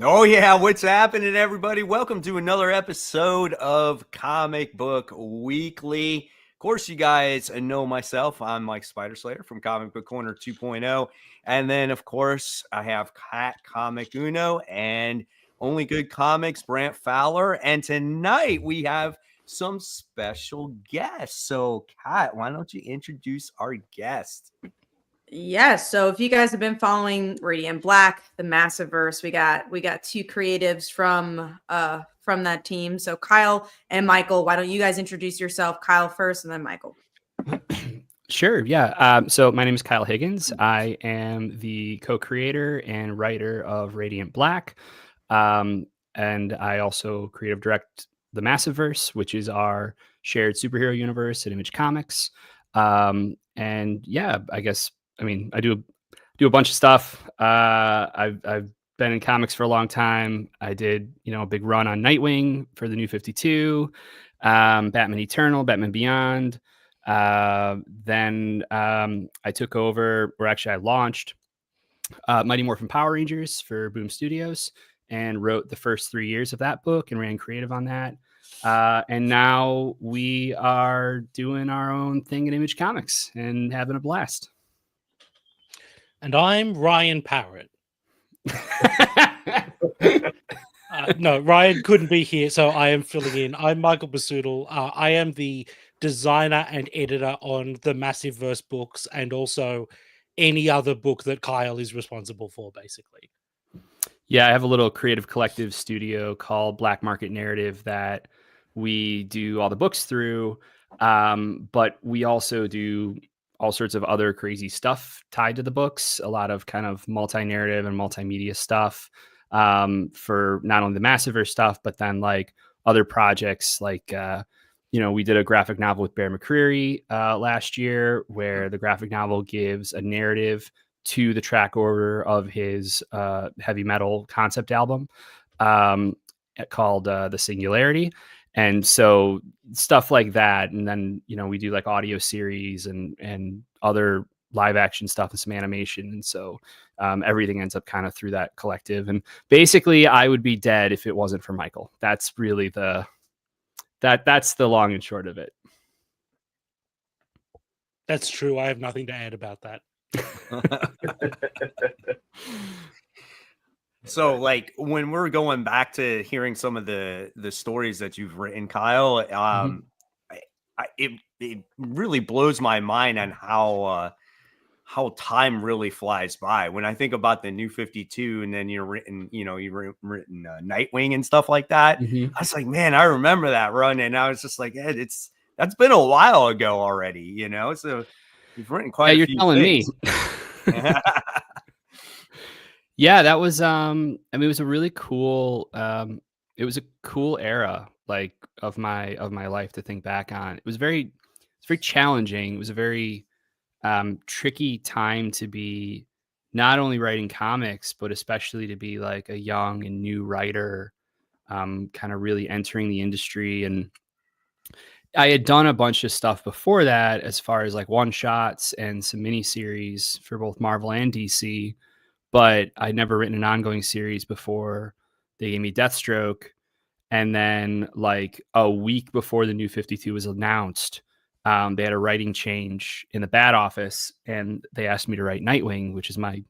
Oh yeah, what's happening, everybody? Welcome to another episode of Comic Book Weekly. Of course, you guys know myself. I'm Mike Spider Slayer from Comic Book Corner 2.0. And then, of course, I have Cat Comic Uno and Only Good Comics, Brant Fowler. And tonight we have some special guests. So, Cat, why don't you introduce our guest? Yes. So if you guys have been following Radiant Black, the Massiveverse, we got two creatives from that team. So Kyle and Michael, why don't you guys introduce yourself? Kyle first, and then Michael. Sure. Yeah. So my name is Kyle Higgins. I am the co-creator and writer of Radiant Black, and I also creative direct the Massiveverse, which is our shared superhero universe at Image Comics. And yeah, I do a bunch of stuff. I've been in comics for a long time. I did a big run on Nightwing for the New 52, Batman Eternal, Batman Beyond. Then I took over, or actually I launched Mighty Morphin Power Rangers for Boom Studios and wrote the first 3 years of that book and ran creative on that. And now we are doing our own thing at Image Comics and having a blast. And I'm Ryan Parrott. No, Ryan couldn't be here, so I am filling in. I'm Michael Basudal. I am the designer and editor on the Massiveverse books and also any other book that Kyle is responsible for, basically. Yeah, I have a little creative collective studio called Black Market Narrative that we do all the books through, but we also do all sorts of other crazy stuff tied to the books, a lot of kind of multi-narrative and multimedia stuff for not only the Massiveverse stuff, but then like other projects like, we did a graphic novel with Bear McCreary last year where the graphic novel gives a narrative to the track order of his heavy metal concept album called The Singularity. And so stuff like that. And then, we do like audio series and other live action stuff and some animation. And so everything ends up kind of through that collective. And basically I would be dead if it wasn't for Michael. That's really that's the long and short of it. That's true. I have nothing to add about that. So, like, when we're going back to hearing some of the stories that you've written, Kyle, it really blows my mind on how time really flies by. When I think about the New 52, and then you've written Nightwing and stuff like that, I was like, man, I remember that run, and I was just like, that's been a while ago already, So you've written quite a few things. Me. Yeah, that was it was a really cool it was a cool era like of my life to think back on. It's very challenging. It was a very tricky time to be not only writing comics, but especially to be like a young and new writer, kind of really entering the industry. And I had done a bunch of stuff before that as far as like one shots and some mini series for both Marvel and DC. But I'd never written an ongoing series before they gave me Deathstroke. And then like a week before the New 52 was announced, they had a writing change in the Bat Office and they asked me to write Nightwing, which is my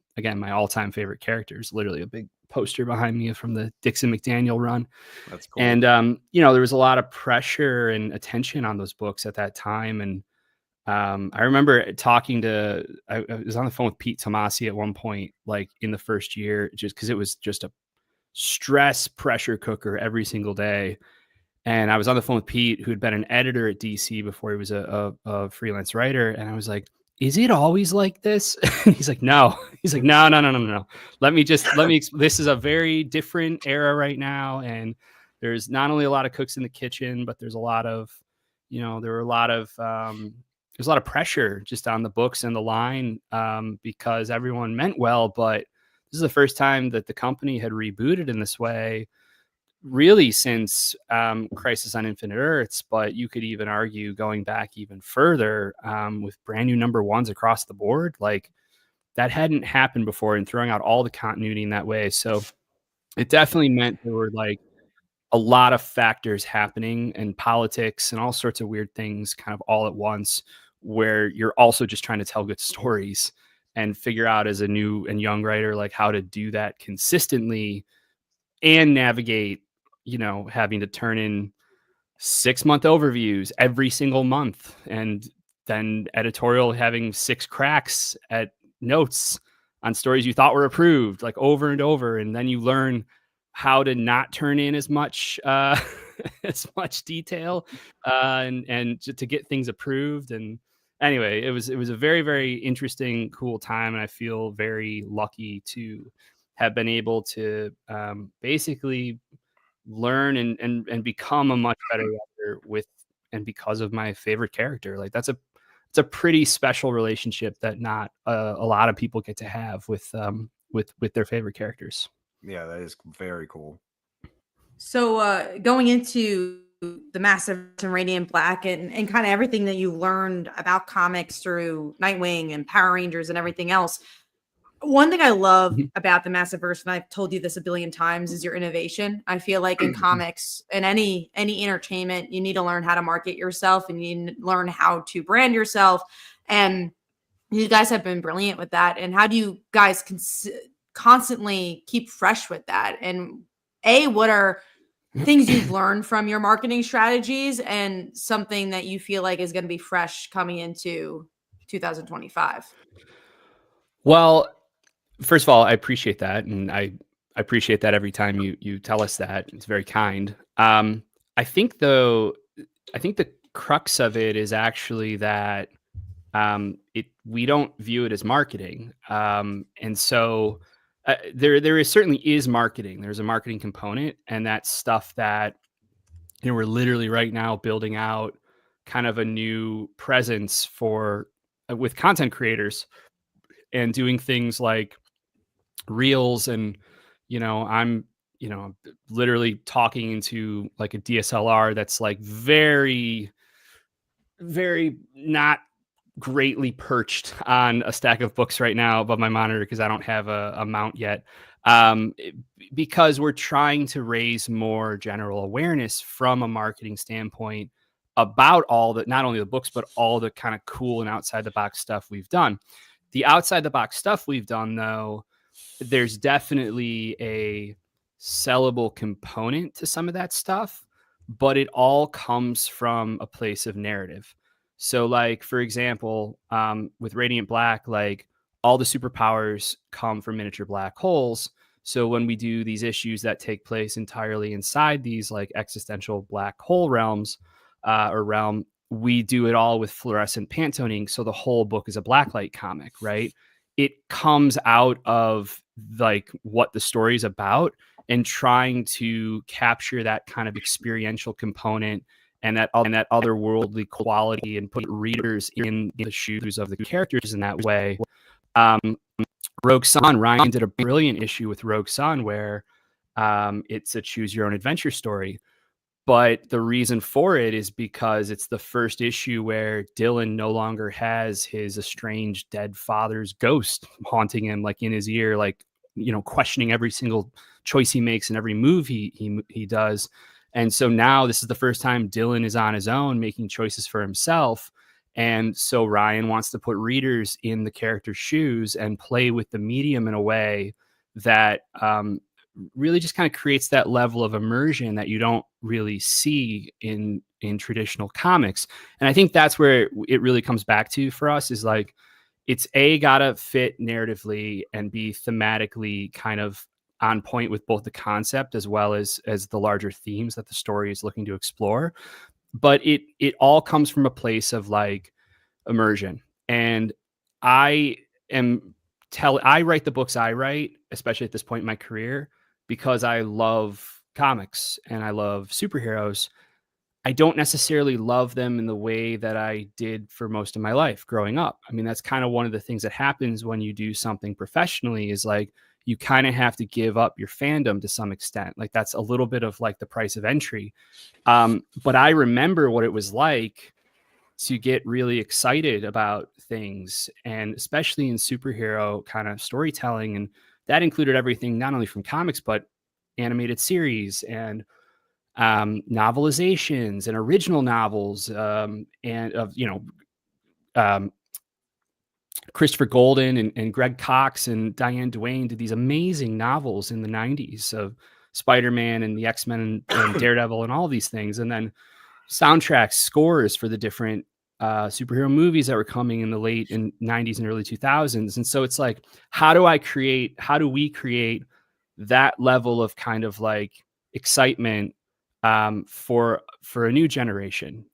all-time favorite character. It's literally a big poster behind me from the Dixon McDaniel run. That's cool. And, there was a lot of pressure and attention on those books at that time. And I remember I was on the phone with Pete Tomasi at one point, like in the first year, just because it was just a stress pressure cooker every single day. And I was on the phone with Pete, who had been an editor at DC before he was a freelance writer. And I was like, is it always like this? He's like, no. He's like, no. Let me this is a very different era right now. And there's not only a lot of cooks in the kitchen, but there's a lot of, there's a lot of pressure just on the books and the line because everyone meant well, but this is the first time that the company had rebooted in this way, really since Crisis on Infinite Earths. But you could even argue going back even further with brand new number ones across the board, like that hadn't happened before, and throwing out all the continuity in that way. So it definitely meant there were like a lot of factors happening and politics and all sorts of weird things kind of all at once, where you're also just trying to tell good stories and figure out as a new and young writer like how to do that consistently and navigate, having to turn in 6-month overviews every single month, and then editorial having 6 cracks at notes on stories you thought were approved, like over and over. And then you learn how to not turn in as much as much detail, and to get things approved. And anyway, it was a very, very interesting, cool time, and I feel very lucky to have been able to basically learn and become a much better writer with and because of my favorite character. Like it's a pretty special relationship that not a lot of people get to have with their favorite characters. Yeah, that is very cool. So going into the Massive and Radiant Black and kind of everything that you learned about comics through Nightwing and Power Rangers and everything else, one thing I love about the Massiveverse, and I've told you this a billion times, is your innovation. I feel like in comics and any entertainment, you need to learn how to market yourself and you need to learn how to brand yourself. And you guys have been brilliant with that. And how do you guys constantly keep fresh with that? And what are things you've learned from your marketing strategies and something that you feel like is going to be fresh coming into 2025? Well, first of all, I appreciate that, and I appreciate that every time you tell us that. It's very kind. I think the crux of it is actually that we don't view it as marketing, and so there certainly is marketing. There's a marketing component, and that's stuff that we're literally right now building out kind of a new presence for with content creators and doing things like reels. And I'm literally talking into like a DSLR that's like very, very not greatly perched on a stack of books right now above my monitor because I don't have a mount yet, because we're trying to raise more general awareness from a marketing standpoint about all the, not only the books, but all the kind of cool and outside the box stuff we've done. The outside the box stuff we've done, though, there's definitely a sellable component to some of that stuff, but it all comes from a place of narrative. So like, for example, with Radiant Black, like all the superpowers come from miniature black holes. So when we do these issues that take place entirely inside these like existential black hole realms, or realm, we do it all with fluorescent Pantone ink. So the whole book is a blacklight comic, right? It comes out of like what the story is about and trying to capture that kind of experiential component and that otherworldly quality and put readers in the shoes of the characters in that way. Rogue Sun, Ryan did a brilliant issue with Rogue Sun where it's a choose your own adventure story. But the reason for it is because it's the first issue where Dylan no longer has his estranged dead father's ghost haunting him, like in his ear, like, questioning every single choice he makes and every move he does. And so now this is the first time Dylan is on his own making choices for himself. And so Ryan wants to put readers in the character's shoes and play with the medium in a way that really just kind of creates that level of immersion that you don't really see in traditional comics. And I think that's where it really comes back to for us is like, it's gotta fit narratively and be thematically kind of on point with both the concept as well as the larger themes that the story is looking to explore. But it all comes from a place of like immersion. And I write the books I write, especially at this point in my career, because I love comics and I love superheroes. I don't necessarily love them in the way that I did for most of my life growing up. I mean, that's kind of one of the things that happens when you do something professionally is like, you kind of have to give up your fandom to some extent. Like that's a little bit of like the price of entry. But I remember what it was like to get really excited about things, and especially in superhero kind of storytelling. And that included everything, not only from comics, but animated series and novelizations and original novels, and of, Christopher Golden and Greg Cox and Diane Duane did these amazing novels in the 90s of Spider-Man and the X-Men and Daredevil and all these things. And then soundtracks, scores for the different superhero movies that were coming in the late 90s and early 2000s. And so it's like, how do we create that level of kind of like excitement for a new generation?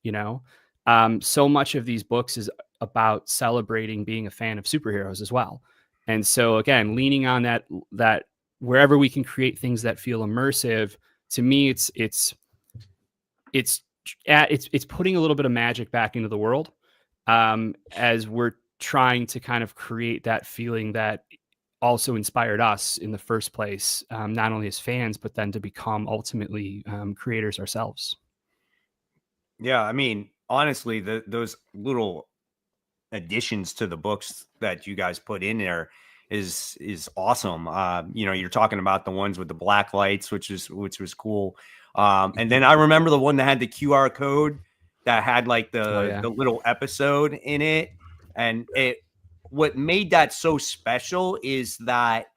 So much of these books is about celebrating being a fan of superheroes as well. And so again, leaning on that wherever we can create things that feel immersive, to me, it's putting a little bit of magic back into the world, as we're trying to kind of create that feeling that also inspired us in the first place, not only as fans, but then to become ultimately creators ourselves. Yeah, I mean, honestly, those little additions to the books that you guys put in there is awesome. You're talking about the ones with the black lights, which was cool. And then I remember the one that had the QR code that had like the little episode in it. And what made that so special is that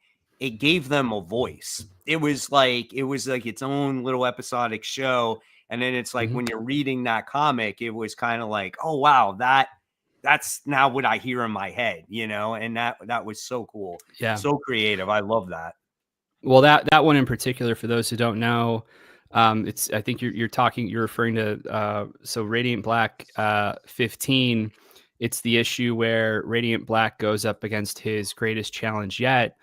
it gave them a voice. It was like its own little episodic show. And then it's like when you're reading that comic, it was kind of like, oh wow, that's now what I hear in my head, and that was so cool. Yeah. So creative. I love that. Well, that one in particular, for those who don't know, I think you're referring to, so Radiant Black 15. It's the issue where Radiant Black goes up against his greatest challenge yet,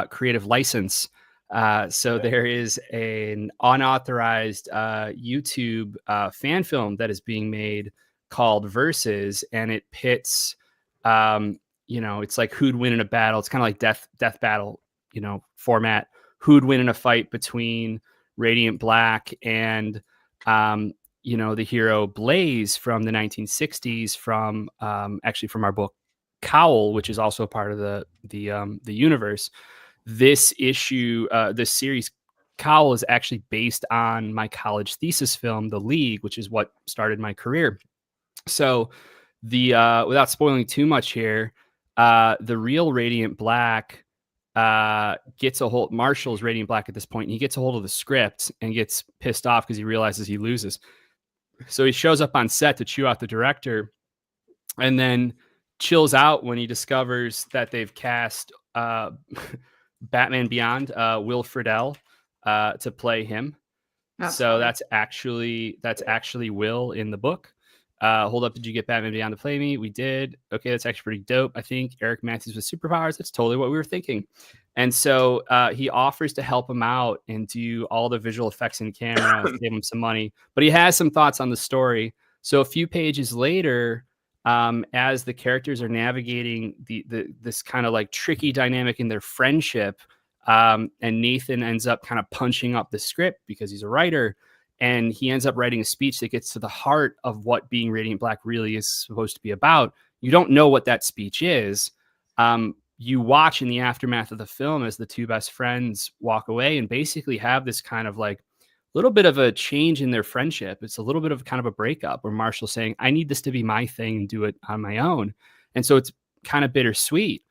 creative license. So there is an unauthorized YouTube fan film that is being made called Versus, and it pits, it's like who'd win in a battle. It's kind of like death battle, format. Who'd win in a fight between Radiant Black and, the hero Blaze from the 1960s, from actually from our book Cowl, which is also part of the universe. This issue, this series Cowl, is actually based on my college thesis film, The League, which is what started my career. So without spoiling too much here, the real Radiant Black gets a hold. Marshall's Radiant Black at this point, and he gets a hold of the script and gets pissed off because he realizes he loses. So he shows up on set to chew out the director, and then chills out when he discovers that they've cast Batman Beyond, Will Friedle, to play him. That's actually Will in the book. Hold up, did you get Batman Beyond to play me? We did. Okay, that's actually pretty dope. I think Eric Matthews with superpowers. That's totally what we were thinking. And so he offers to help him out and do all the visual effects in camera, give him some money. But he has some thoughts on the story. So a few pages later, as the characters are navigating this kind of like tricky dynamic in their friendship, and Nathan ends up kind of punching up the script because he's a writer. And he ends up writing a speech that gets to the heart of what being Radiant Black really is supposed to be about. You don't know what that speech is. You watch in the aftermath of the film as the two best friends walk away and basically have this kind of like little bit of a change in their friendship. It's a little bit of kind of a breakup where Marshall's saying, I need this to be my thing and do it on my own. And so it's kind of bittersweet.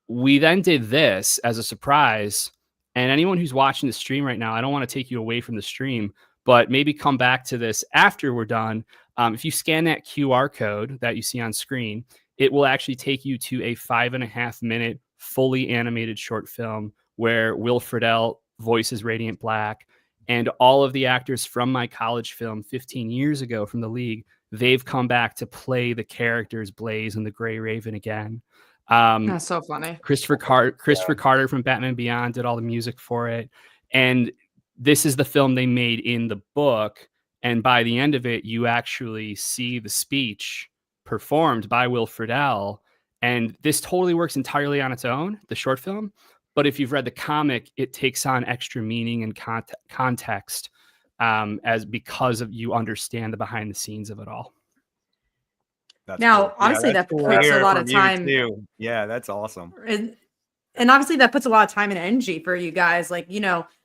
We then did this as a surprise. And anyone who's watching the stream right now, I don't want to take you away from the stream, but maybe come back to this after we're done. If you scan that QR code that you see on screen, it will actually take you to a 5.5-minute fully animated short film where Will Friedle voices Radiant Black, and all of the actors from my college film 15 years ago from The League, they've come back to play the characters Blaze and the Grey Raven again. That's so funny. Christopher Carter from Batman Beyond did all the music for it. And this is the film they made in the book. And by the end of it, you actually see the speech performed by Will Friedle. And this totally works entirely on its own, the short film. But if you've read the comic, it takes on extra meaning and context because of you understand the behind the scenes of it all. Honestly, that puts a lot of time. Yeah, that's awesome. and obviously that puts a lot of time and energy for you guys. Like,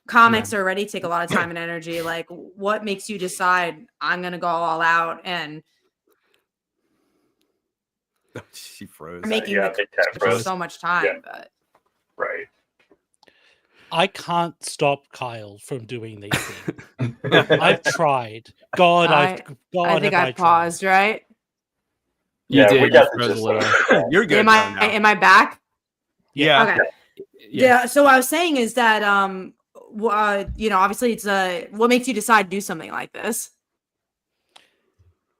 comics already take a lot of time and energy. Like, what makes you decide I'm going to go all out and She froze. making Yeah, I the think Cat for froze. so much time? Yeah. But Right. I can't stop Kyle from doing these things. I've tried. God, I think I tried. paused, right? You Yeah, did. we You got the froze a gist. little. You're good. Am I back? Yeah. Okay. Yeah. So what I was saying is that obviously it's what makes you decide to do something like this?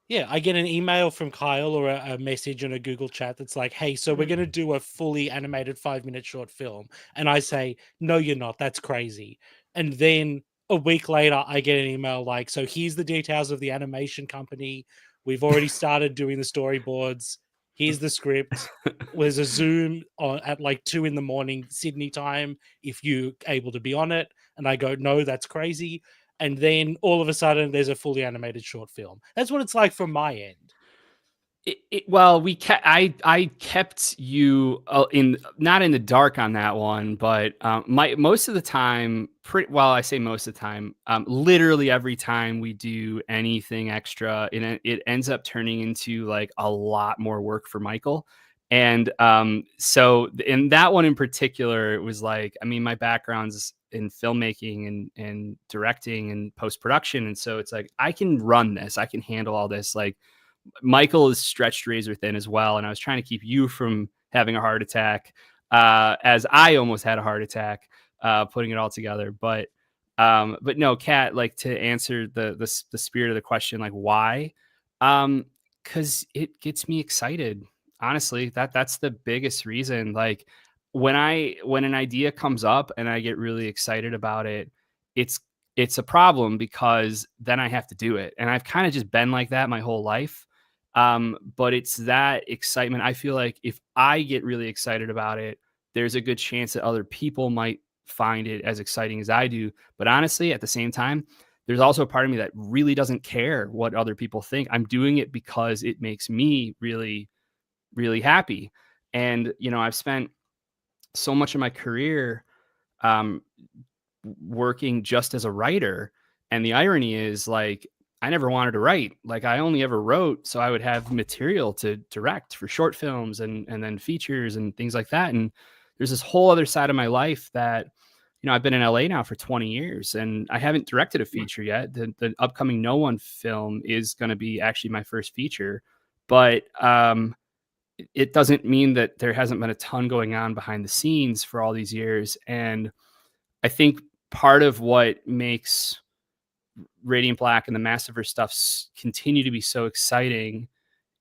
Yeah, I get an email from Kyle or a message in a Google chat that's like, hey, so we're going to do a fully animated 5-minute short film. And I say, no, you're not. That's crazy. And then a week later, I get an email like, so here's the details of the animation company. We've already started doing the storyboards. Here's the script. There's a Zoom at like 2 a.m. Sydney time if you're able to be on it. And I go, no, that's crazy. And then all of a sudden there's a fully animated short film. That's what it's like from my end. Well, I kept you not in the dark on that one, but most of the time, I say most of the time, literally every time we do anything extra, it ends up turning into like a lot more work for Michael. And so in that one in particular, it was like, I mean, my background's in filmmaking and directing and post-production. And so it's like, I can run this, I can handle all this. Like Michael is stretched razor thin as well. And I was trying to keep you from having a heart attack, as I almost had a heart attack, putting it all together. But no, Kat, like to answer the spirit of the question, like why? 'Cause it gets me excited. Honestly, that's the biggest reason. Like when an idea comes up and I get really excited about it, it's a problem because then I have to do it. And I've kind of just been like that my whole life. But it's that excitement. I feel like if I get really excited about it, there's a good chance that other people might find it as exciting as I do. But honestly, at the same time, there's also a part of me that really doesn't care what other people think. I'm doing it because it makes me really, really happy. And, I've spent so much of my career working just as a writer. And the irony is, like, I never wanted to write. Like, I only ever wrote so I would have material to direct for short films and then features and things like that. And there's this whole other side of my life that, I've been in LA now for 20 years and I haven't directed a feature yet. The upcoming No One film is going to be actually my first feature, but it doesn't mean that there hasn't been a ton going on behind the scenes for all these years. And I think part of what makes Radiant Black and the Massiveverse stuff continue to be so exciting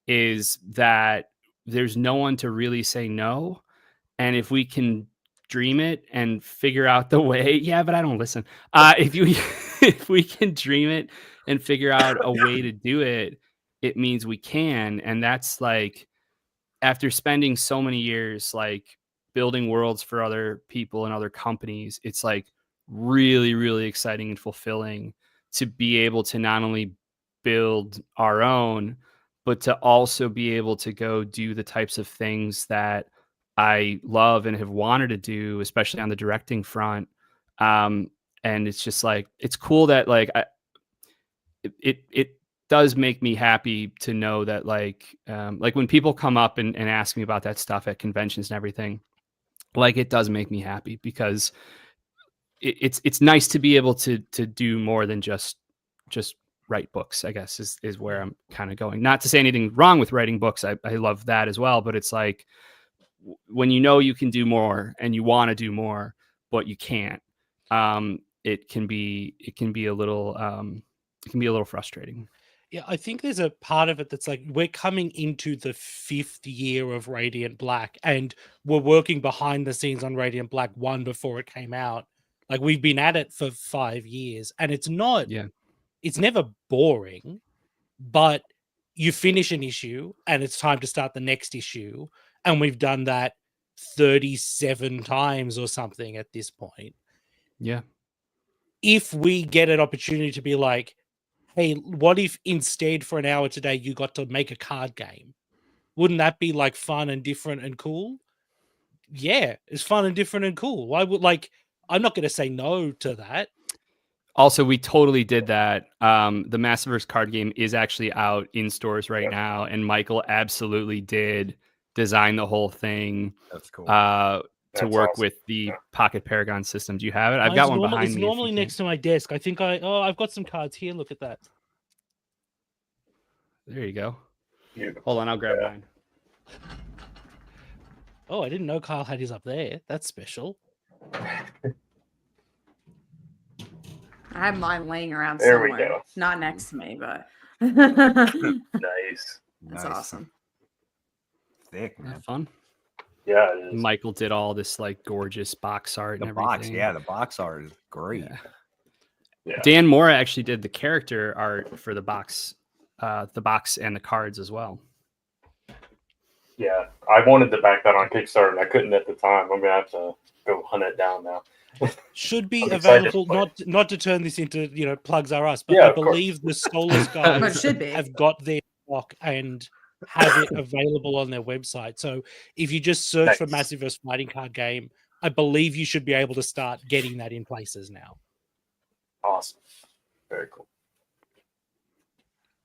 is that there's no one to really say no. And if we can dream it and figure out the way, yeah, but I don't listen. If we can dream it and figure out a way to do it, it means we can. And that's like, after spending so many years like building worlds for other people and other companies, it's like really, really exciting and fulfilling to be able to not only build our own, but to also be able to go do the types of things that I love and have wanted to do, especially on the directing front. And it's just like, it's cool that like it does make me happy to know that like when people come up and ask me about that stuff at conventions and everything, like it does make me happy because it's nice to be able to do more than just write books, I guess is where I'm kind of going. Not to say anything wrong with writing books. I love that as well. But it's like when you can do more and you want to do more, but you can't, it can be a little frustrating. Yeah, I think there's a part of it that's like we're coming into the 5th year of Radiant Black and we're working behind the scenes on Radiant Black 1 before it came out. Like we've been at it for 5 years and it's never boring, but you finish an issue and it's time to start the next issue. And we've done that 37 times or something at this point. Yeah. If we get an opportunity to be like, hey, what if instead for an hour today you got to make a card game? Wouldn't that be like fun and different and cool? yeah, it's fun and different and cool. Why would I'm not going to say no to that. Also, we totally did that. The Massiveverse card game is actually out in stores right now, and Michael absolutely did design the whole thing. That's cool. To That's work awesome. with the Pocket Paragon system. Do you have it? I've got one behind It's me. normally next to my desk. I think I've got some cards here. Look at that. There you go. Beautiful. Hold on, I'll grab mine. Oh, I didn't know Kyle had his up there. That's special. I have mine laying around There we somewhere. go. Not next to me, but Nice. that's Nice. awesome. Thick, man. Have fun. Yeah, it is. Michael did all this like gorgeous box art The and box, everything. yeah, the box art is great. Yeah. Yeah. Dan Mora actually did the character art for the box and the cards as well. Yeah, I wanted to back that on Kickstarter, and I couldn't at the time. I'm gonna have to go hunt it down now. Should be I'm excited available. to play Not to turn this into plugs are us, but Yeah, I of course. believe the Soulless But it guys should be. have got their stock and have it available on their website. So if you just search for Nice. Massiveverse fighting card game, I believe you should be able to start getting that in places now. Awesome. Very cool.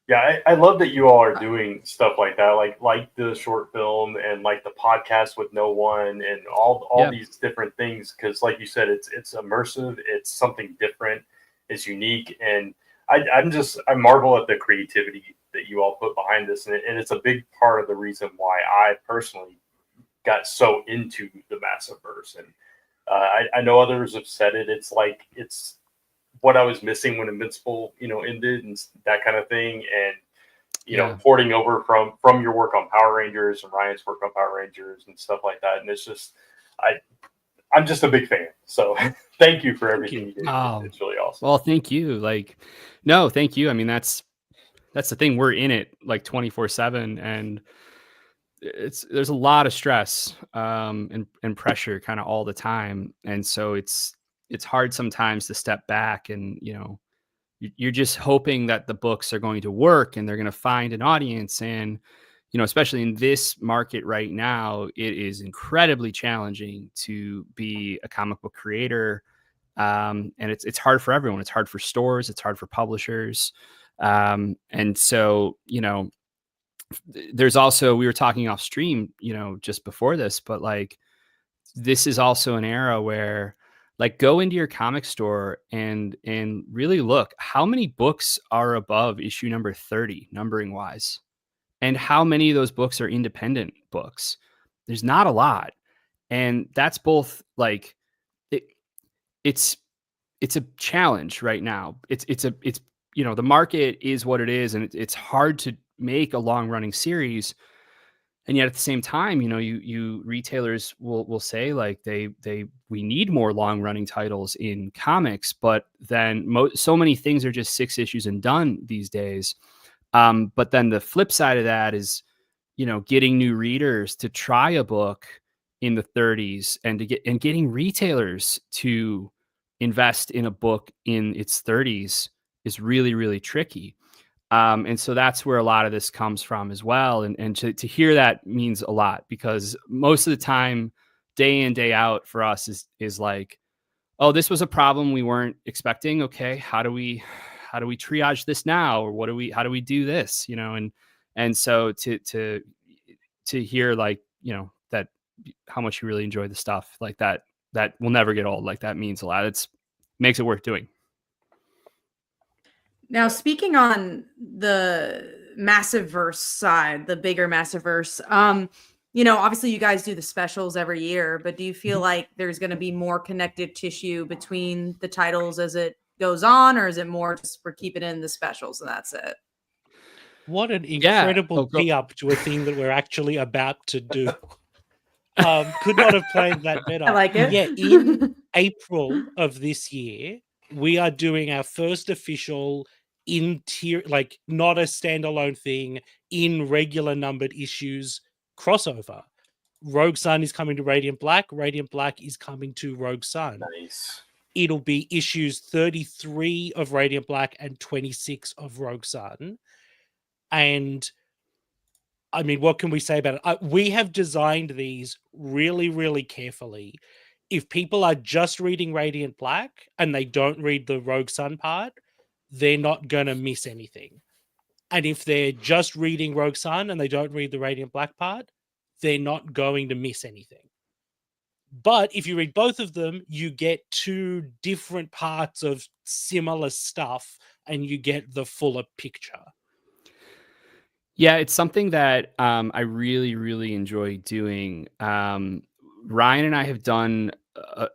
Yeah, I love that you all are doing stuff like that, like the short film and like the podcast with no one and all Yeah. these different things. Because, like you said, it's immersive, it's something different, it's unique, and I marvel at the creativity that you all put behind this, and it's a big part of the reason why I personally got so into the Massiveverse. And I know others have said it. It's what I was missing when Invincible, ended and that kind of thing. And, Yeah. porting over from your work on Power Rangers and Ryan's work on Power Rangers and stuff like that. And it's just, I'm just a big fan. So thank you for everything you did. Oh. It's really awesome. Well, thank you. No, thank you. I mean, that's the thing. We're in it like 24/7, and there's a lot of stress and pressure kind of all the time. And so it's hard sometimes to step back and, you're just hoping that the books are going to work and they're going to find an audience. And, especially in this market right now, it is incredibly challenging to be a comic book creator. And it's hard for everyone. It's hard for stores. It's hard for publishers. And so, there's also, we were talking off stream, just before this, but like, this is also an era where go into your comic store and really look how many books are above issue number 30 numbering wise, and how many of those books are independent books. There's not a lot. And that's both it's a challenge right now. It's the market is what it is, and it's hard to make a long running series. And yet at the same time, you retailers will say we need more long running titles in comics, but then so many things are just 6 issues and done these days. But then the flip side of that is, getting new readers to try a book in the 30s and getting retailers to invest in a book in its 30s is really, really tricky. And so that's where a lot of this comes from as well. And to hear that means a lot, because most of the time, day in, day out for us is like, oh, this was a problem we weren't expecting. Okay. How do we triage this now? Or how do we do this? And so to hear that how much you really enjoy the stuff like that will never get old. Like that means a lot. Makes it worth doing. Now, speaking on the Massiveverse side, the bigger Massiveverse, obviously you guys do the specials every year, but do you feel like there's going to be more connective tissue between the titles as it goes on, or is it more just we're keeping in the specials and that's it? What an incredible tee-up to a thing that we're actually about to do. Could not have planned that better. I like it. Yeah, in April of this year, we are doing our first official not a standalone thing, in regular numbered issues crossover. Rogue Sun is coming to Radiant Black. Radiant Black is coming to Rogue Sun. Nice. It'll be issues 33 of Radiant Black and 26 of Rogue Sun. And I mean, what can we say about it? We have designed these really, really carefully. If people are just reading Radiant Black and they don't read the Rogue Sun part, they're not going to miss anything. And if they're just reading Rogue Sun and they don't read the Radiant Black part, they're not going to miss anything. But if you read both of them, you get two different parts of similar stuff and you get the fuller picture. Yeah, it's something that I really, really enjoy doing. Ryan and I have done. I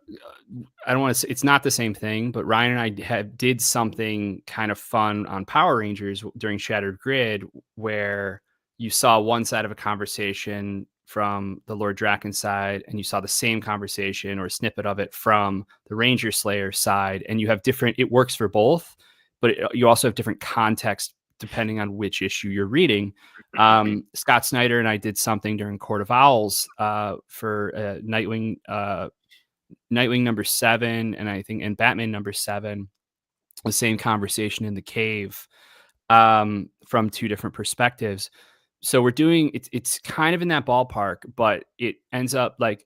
don't want to say it's not the same thing, but Ryan and I did something kind of fun on Power Rangers during Shattered Grid, where you saw one side of a conversation from the Lord Draken side, and you saw the same conversation or a snippet of it from the Ranger Slayer side, and you have different. It works for both, but you also have different context depending on which issue you're reading. Scott Snyder and I did something during Court of Owls for Nightwing number 7, and I think and Batman number 7, the same conversation in the cave from two different perspectives. So we're doing it's kind of in that ballpark, but it ends up like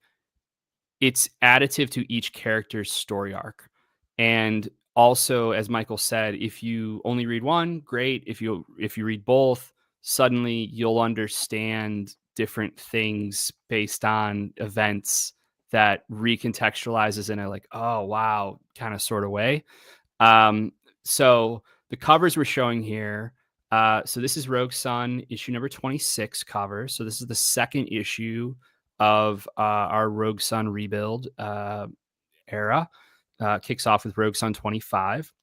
it's additive to each character's story arc. And also, as Michael said, if you only read one, great. If you read both, suddenly you'll understand different things based on events that recontextualizes in a like, oh wow, kind of sort of way. So the covers we're showing here. So this is Rogue Sun issue number 26 cover. So this is the second issue of our Rogue Sun rebuild era. Kicks off with Rogue Sun 25.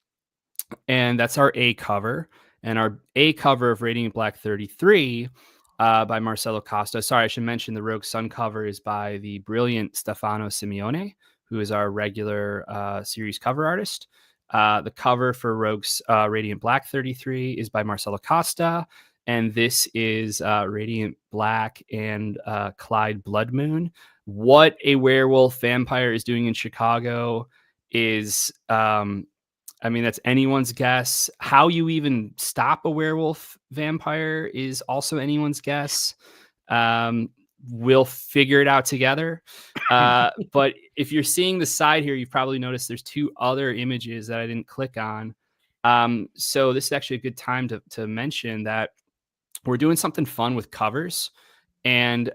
And that's our A cover. And our A cover of Radiant Black 33 by Marcelo Costa. Sorry, I should mention the Rogue Sun cover is by the brilliant Stefano Simeone, who is our regular series cover artist. The cover for Radiant Black 33 is by Marcelo Costa. And this is Radiant Black and Clyde Bloodmoon. What a werewolf vampire is doing in Chicago is, that's anyone's guess. How you even stop a werewolf vampire is also anyone's guess. We'll figure it out together. But if you're seeing the side here, you've probably noticed there's two other images that I didn't click on. So this is actually a good time to mention that we're doing something fun with covers. And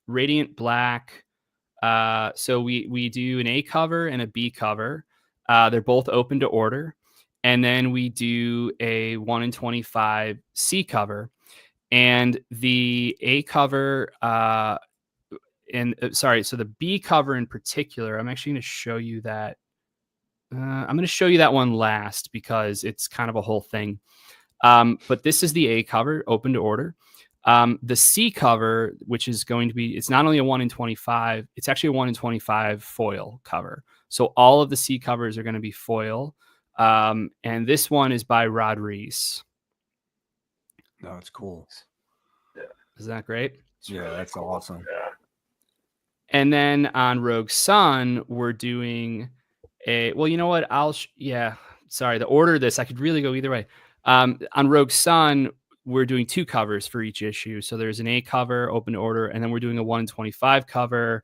Radiant Black, so we do an A cover and a B cover. They're both open to order. And then we do a 1 in 25 C cover. And the A cover, so the B cover in particular, I'm actually going to show you that. I'm going to show you that one last because it's kind of a whole thing. But this is the A cover, open to order. The C cover, which is going to be, it's not only a 1 in 25, it's actually a 1 in 25 foil cover. So all of the C covers are going to be foil. And this one is by Rod Reese. No, it's cool. Yeah. Isn't that great? Yeah, that's awesome. Yeah. And then on Rogue Sun, we're doing well, you know what? Sorry, the order of this, I could really go either way. On Rogue Sun, we're doing two covers for each issue. So there's an A cover, open to order, and then we're doing a 1 in 25 cover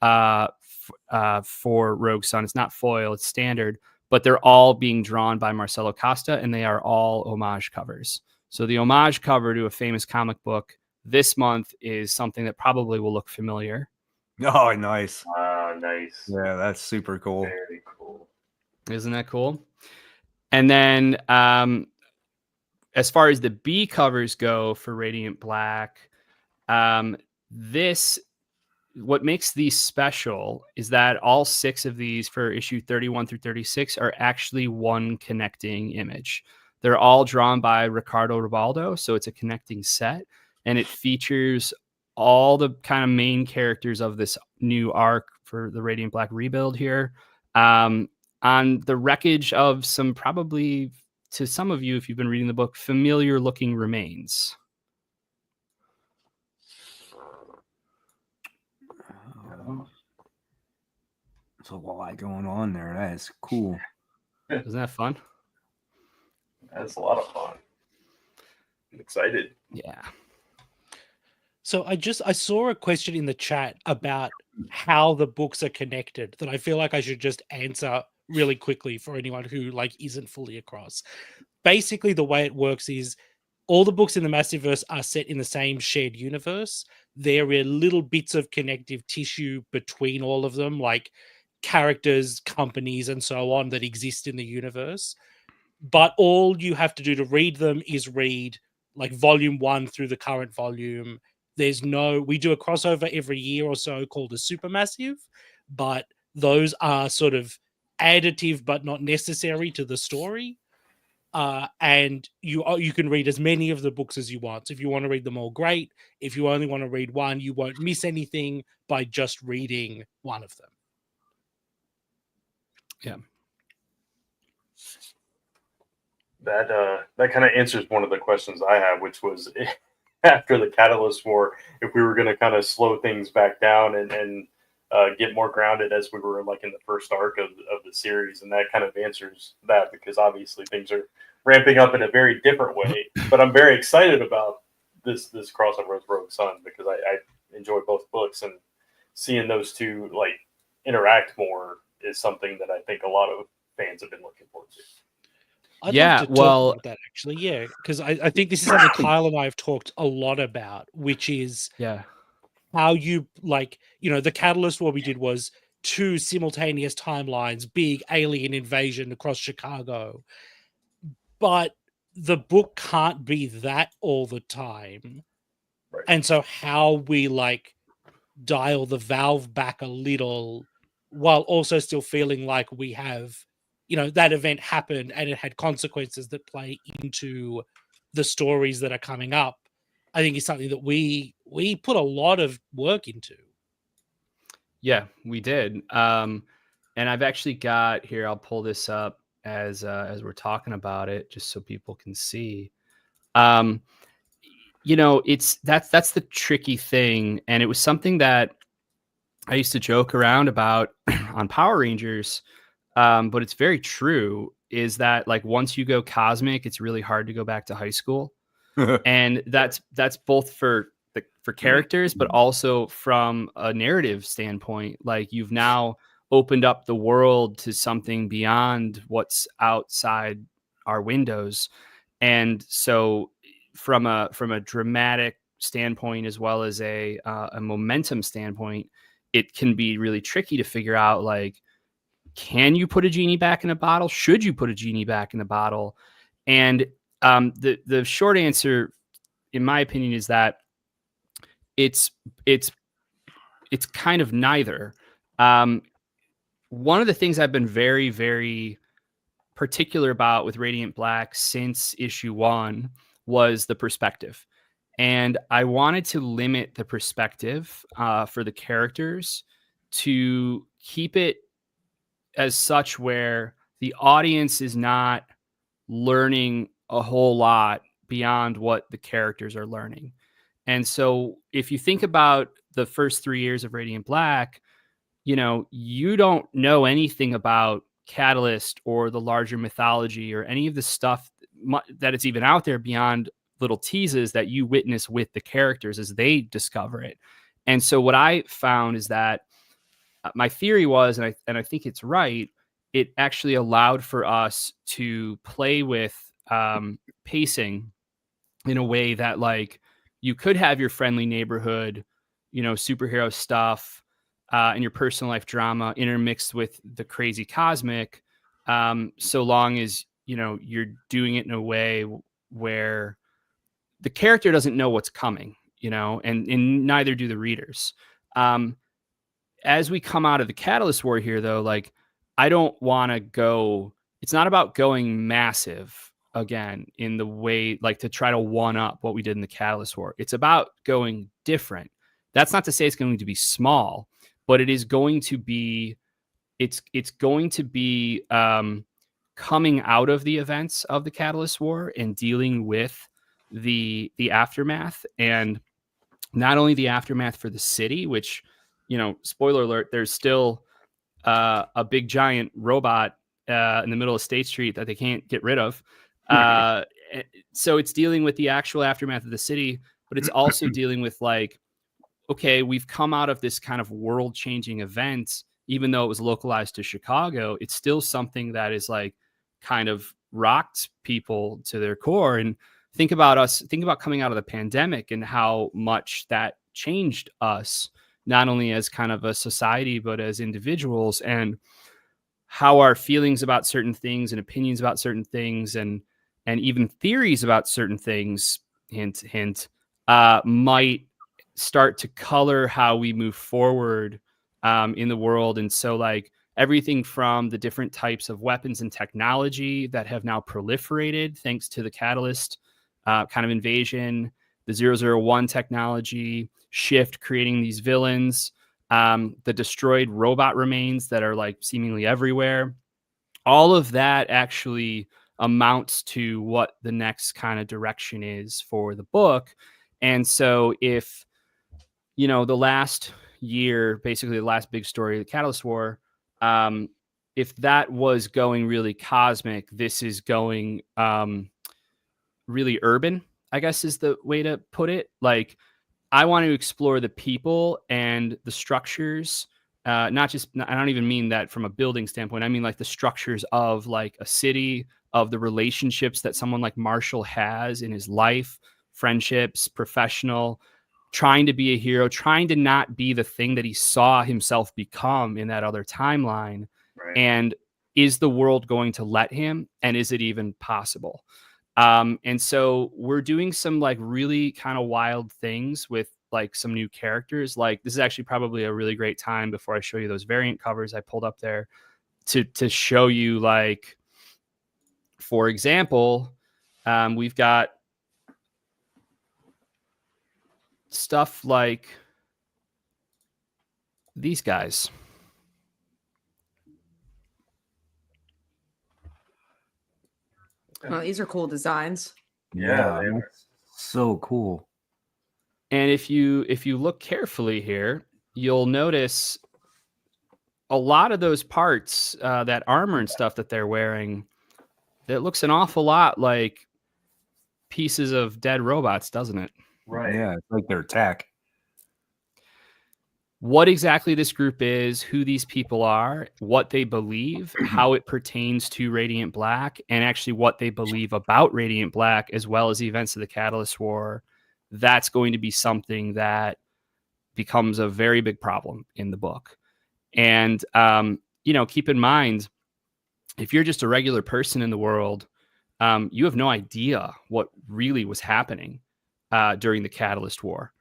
for Rogue Sun. It's not foil, it's standard, but they're all being drawn by Marcelo Costa, and they are all homage covers. So the homage cover to a famous comic book this month is something that probably will look familiar. Oh, nice. Nice. Yeah, that's super cool. Very cool. Isn't that cool? And then as far as the B covers go for Radiant Black, what makes these special is that all 6 of these for issue 31 through 36 are actually one connecting image. They're all drawn by Ricardo Ribaldo, so it's a connecting set, and it features all the kind of main characters of this new arc for the Radiant Black rebuild here, on the wreckage of some, probably to some of you, if you've been reading the book, familiar looking remains. There's a lot going on there. That is cool. Isn't that fun? That's a lot of fun. I'm excited. Yeah. So I saw a question in the chat about how the books are connected that I feel like I should just answer really quickly for anyone who like isn't fully across. Basically, the way it works is all the books in the Massiveverse are set in the same shared universe. There are little bits of connective tissue between all of them, like characters, companies, and so on that exist in the universe. But all you have to do to read them is read like volume 1 through the current volume. We do a crossover every year or so called a supermassive, but those are sort of additive but not necessary to the story. And you can read as many of the books as you want. So if you want to read them all, great. If you only want to read one, you won't miss anything by just reading one of them. Yeah. That kind of answers one of the questions I have, which was after the Catalyst War, if we were going to kind of slow things back down and get more grounded as we were like in the first arc of the series, and that kind of answers that, because obviously things are ramping up in a very different way. But I'm very excited about this crossover with Rogue Sun, because I enjoy both books, and seeing those two like interact more is something that I think a lot of fans have been looking forward to. I'd Yeah, love to talk well- about that actually, yeah, because I think this is something Kyle and I have talked a lot about, which is Yeah. how you like, the Catalyst what we did was 2 simultaneous timelines, big alien invasion across Chicago, but the book can't be that all the time. Right. And so how we like dial the valve back a little while also still feeling like we have, that event happened and it had consequences that play into the stories that are coming up, I think is something that we put a lot of work into. Yeah, we did. And I've actually got here, I'll pull this up as we're talking about it, just so people can see. It's that's the tricky thing. And it was something that I used to joke around about on Power Rangers. But it's very true, is that like once you go cosmic, it's really hard to go back to high school. And that's both for characters, but also from a narrative standpoint. Like you've now opened up the world to something beyond what's outside our windows. And so from a dramatic standpoint, as well as a momentum standpoint, it can be really tricky to figure out, like, can you put a genie back in a bottle? Should you put a genie back in the bottle? And the short answer, in my opinion, is that it's kind of neither. One of the things I've been very, very particular about with Radiant Black since issue 1 was the perspective. And I wanted to limit the perspective for the characters to keep it as such where the audience is not learning a whole lot beyond what the characters are learning. And so if you think about the first 3 years of Radiant Black, you don't know anything about Catalyst or the larger mythology or any of the stuff that it's even out there beyond little teases that you witness with the characters as they discover it. And so what I found is that my theory was, and I think it's right, it actually allowed for us to play with pacing in a way that, like, you could have your friendly neighborhood, superhero stuff and your personal life drama intermixed with the crazy cosmic, so long as, you're doing it in a way where the character doesn't know what's coming, and neither do the readers. As we come out of the Catalyst War here, though, like, I don't want to go, it's not about going massive again in the way, like, to try to one up what we did in the Catalyst War. It's about going different. That's not to say it's going to be small, but it is going to be, it's going to be coming out of the events of the Catalyst War and dealing with the aftermath, and not only the aftermath for the city, which, spoiler alert, there's still a big giant robot in the middle of State Street that they can't get rid of. So it's dealing with the actual aftermath of the city, but but it's also dealing with like, okay, we've come out of this kind of world-changing event, even though it was localized to Chicago, it's still something that is like kind of rocked people to their core. And think about coming out of the pandemic and how much that changed us, not only as kind of a society, but as individuals, and how our feelings about certain things and opinions about certain things and even theories about certain things, hint, might start to color how we move forward in the world. And so like everything from the different types of weapons and technology that have now proliferated thanks to the Catalyst kind of invasion, the 001 technology shift, creating these villains, the destroyed robot remains that are like seemingly everywhere. All of that actually amounts to what the next kind of direction is for the book. And so if, you know, the last year, basically the last big story, the Catalyst War, if that was going really cosmic, this is going really urban, I guess is the way to put it. Like, I want to explore the people and the structures, I don't even mean that from a building standpoint. I mean like the structures of like a city, of the relationships that someone like Marshall has in his life, friendships, professional, trying to be a hero, trying to not be the thing that he saw himself become in that other timeline. Right. And is the world going to let him? And is it even possible? And so we're doing some like really kind of wild things with like some new characters. Like this is actually probably a really great time before I show you those variant covers I pulled up there to show you, like, for example, we've got stuff like these guys. Well, these are cool designs. Yeah, they that's so cool. And if you look carefully here, you'll notice a lot of those parts, that armor and stuff that they're wearing, that looks an awful lot like pieces of dead robots, doesn't it? right. Yeah, it's like their tech. What exactly this group is, who these people are, what they believe, how it pertains to Radiant Black, and actually what they believe about Radiant Black, as well as the events of the Catalyst War, that's going to be something that becomes a very big problem in the book. And, you know, keep in mind, if you're just a regular person in the world, you have no idea what really was happening during the Catalyst War.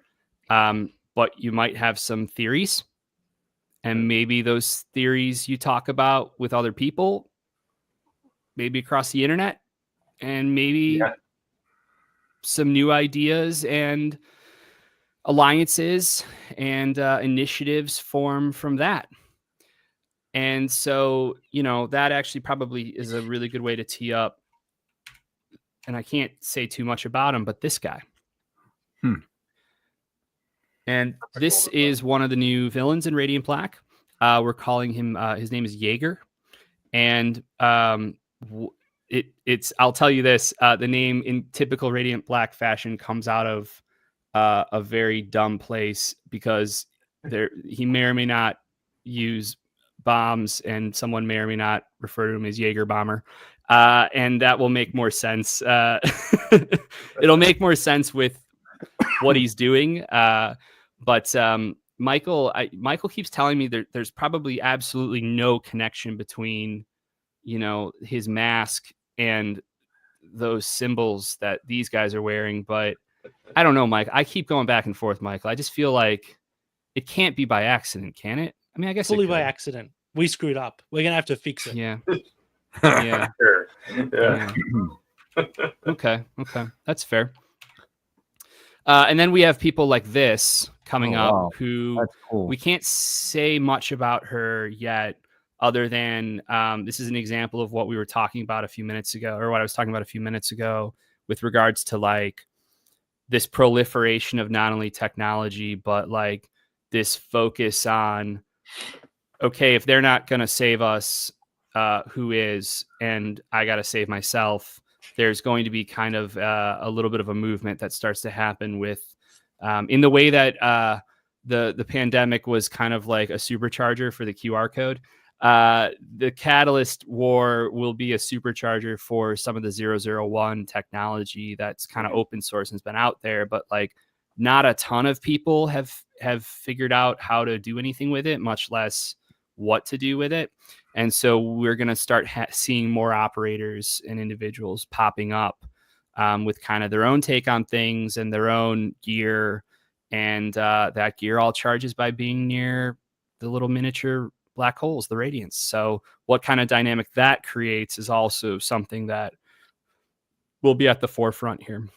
But you might have some theories, and maybe those theories you talk about with other people, maybe across the internet, and maybe some new ideas and alliances and initiatives form from that. And so, you know, that actually probably is a really good way to tee up, and I can't say too much about him, but this guy. And this is one of the new villains in Radiant Black. We're calling him, his name is Jaeger. And it's, I'll tell you this, the name in typical Radiant Black fashion comes out of a very dumb place, because he may or may not use bombs, and someone may or may not refer to him as Jaeger Bomber. And that will make more sense. It'll make more sense with what he's doing. But Michael keeps telling me there's probably absolutely no connection between, you know, his mask and those symbols that these guys are wearing. But I don't know, Mike. I keep going back and forth, Michael. I just feel like it can't be by accident, can it? I mean, I guess Fully by accident. We screwed up. We're gonna have to fix it. Yeah. Yeah. Sure. Yeah. Okay. That's fair. And then we have people like this coming up who That's cool. we can't say much about her yet, other than this is an example of what we were talking about a few minutes ago, or what I was talking about a few minutes ago, with regards to like this proliferation of not only technology, but like this focus on, okay, if they're not going to save us, who is? And I got to save myself. There's going to be kind of a little bit of a movement that starts to happen with In the way that the pandemic was kind of like a supercharger for the QR code. The Catalyst War will be a supercharger for some of the 001 technology that's kind of open source and has been out there, but like not a ton of people have figured out how to do anything with it, much less what to do with it. And so we're going to start seeing more operators and individuals popping up with kind of their own take on things and their own gear. And that gear all charges by being near the little miniature black holes, the radiance. So what kind of dynamic that creates is also something that will be at the forefront here.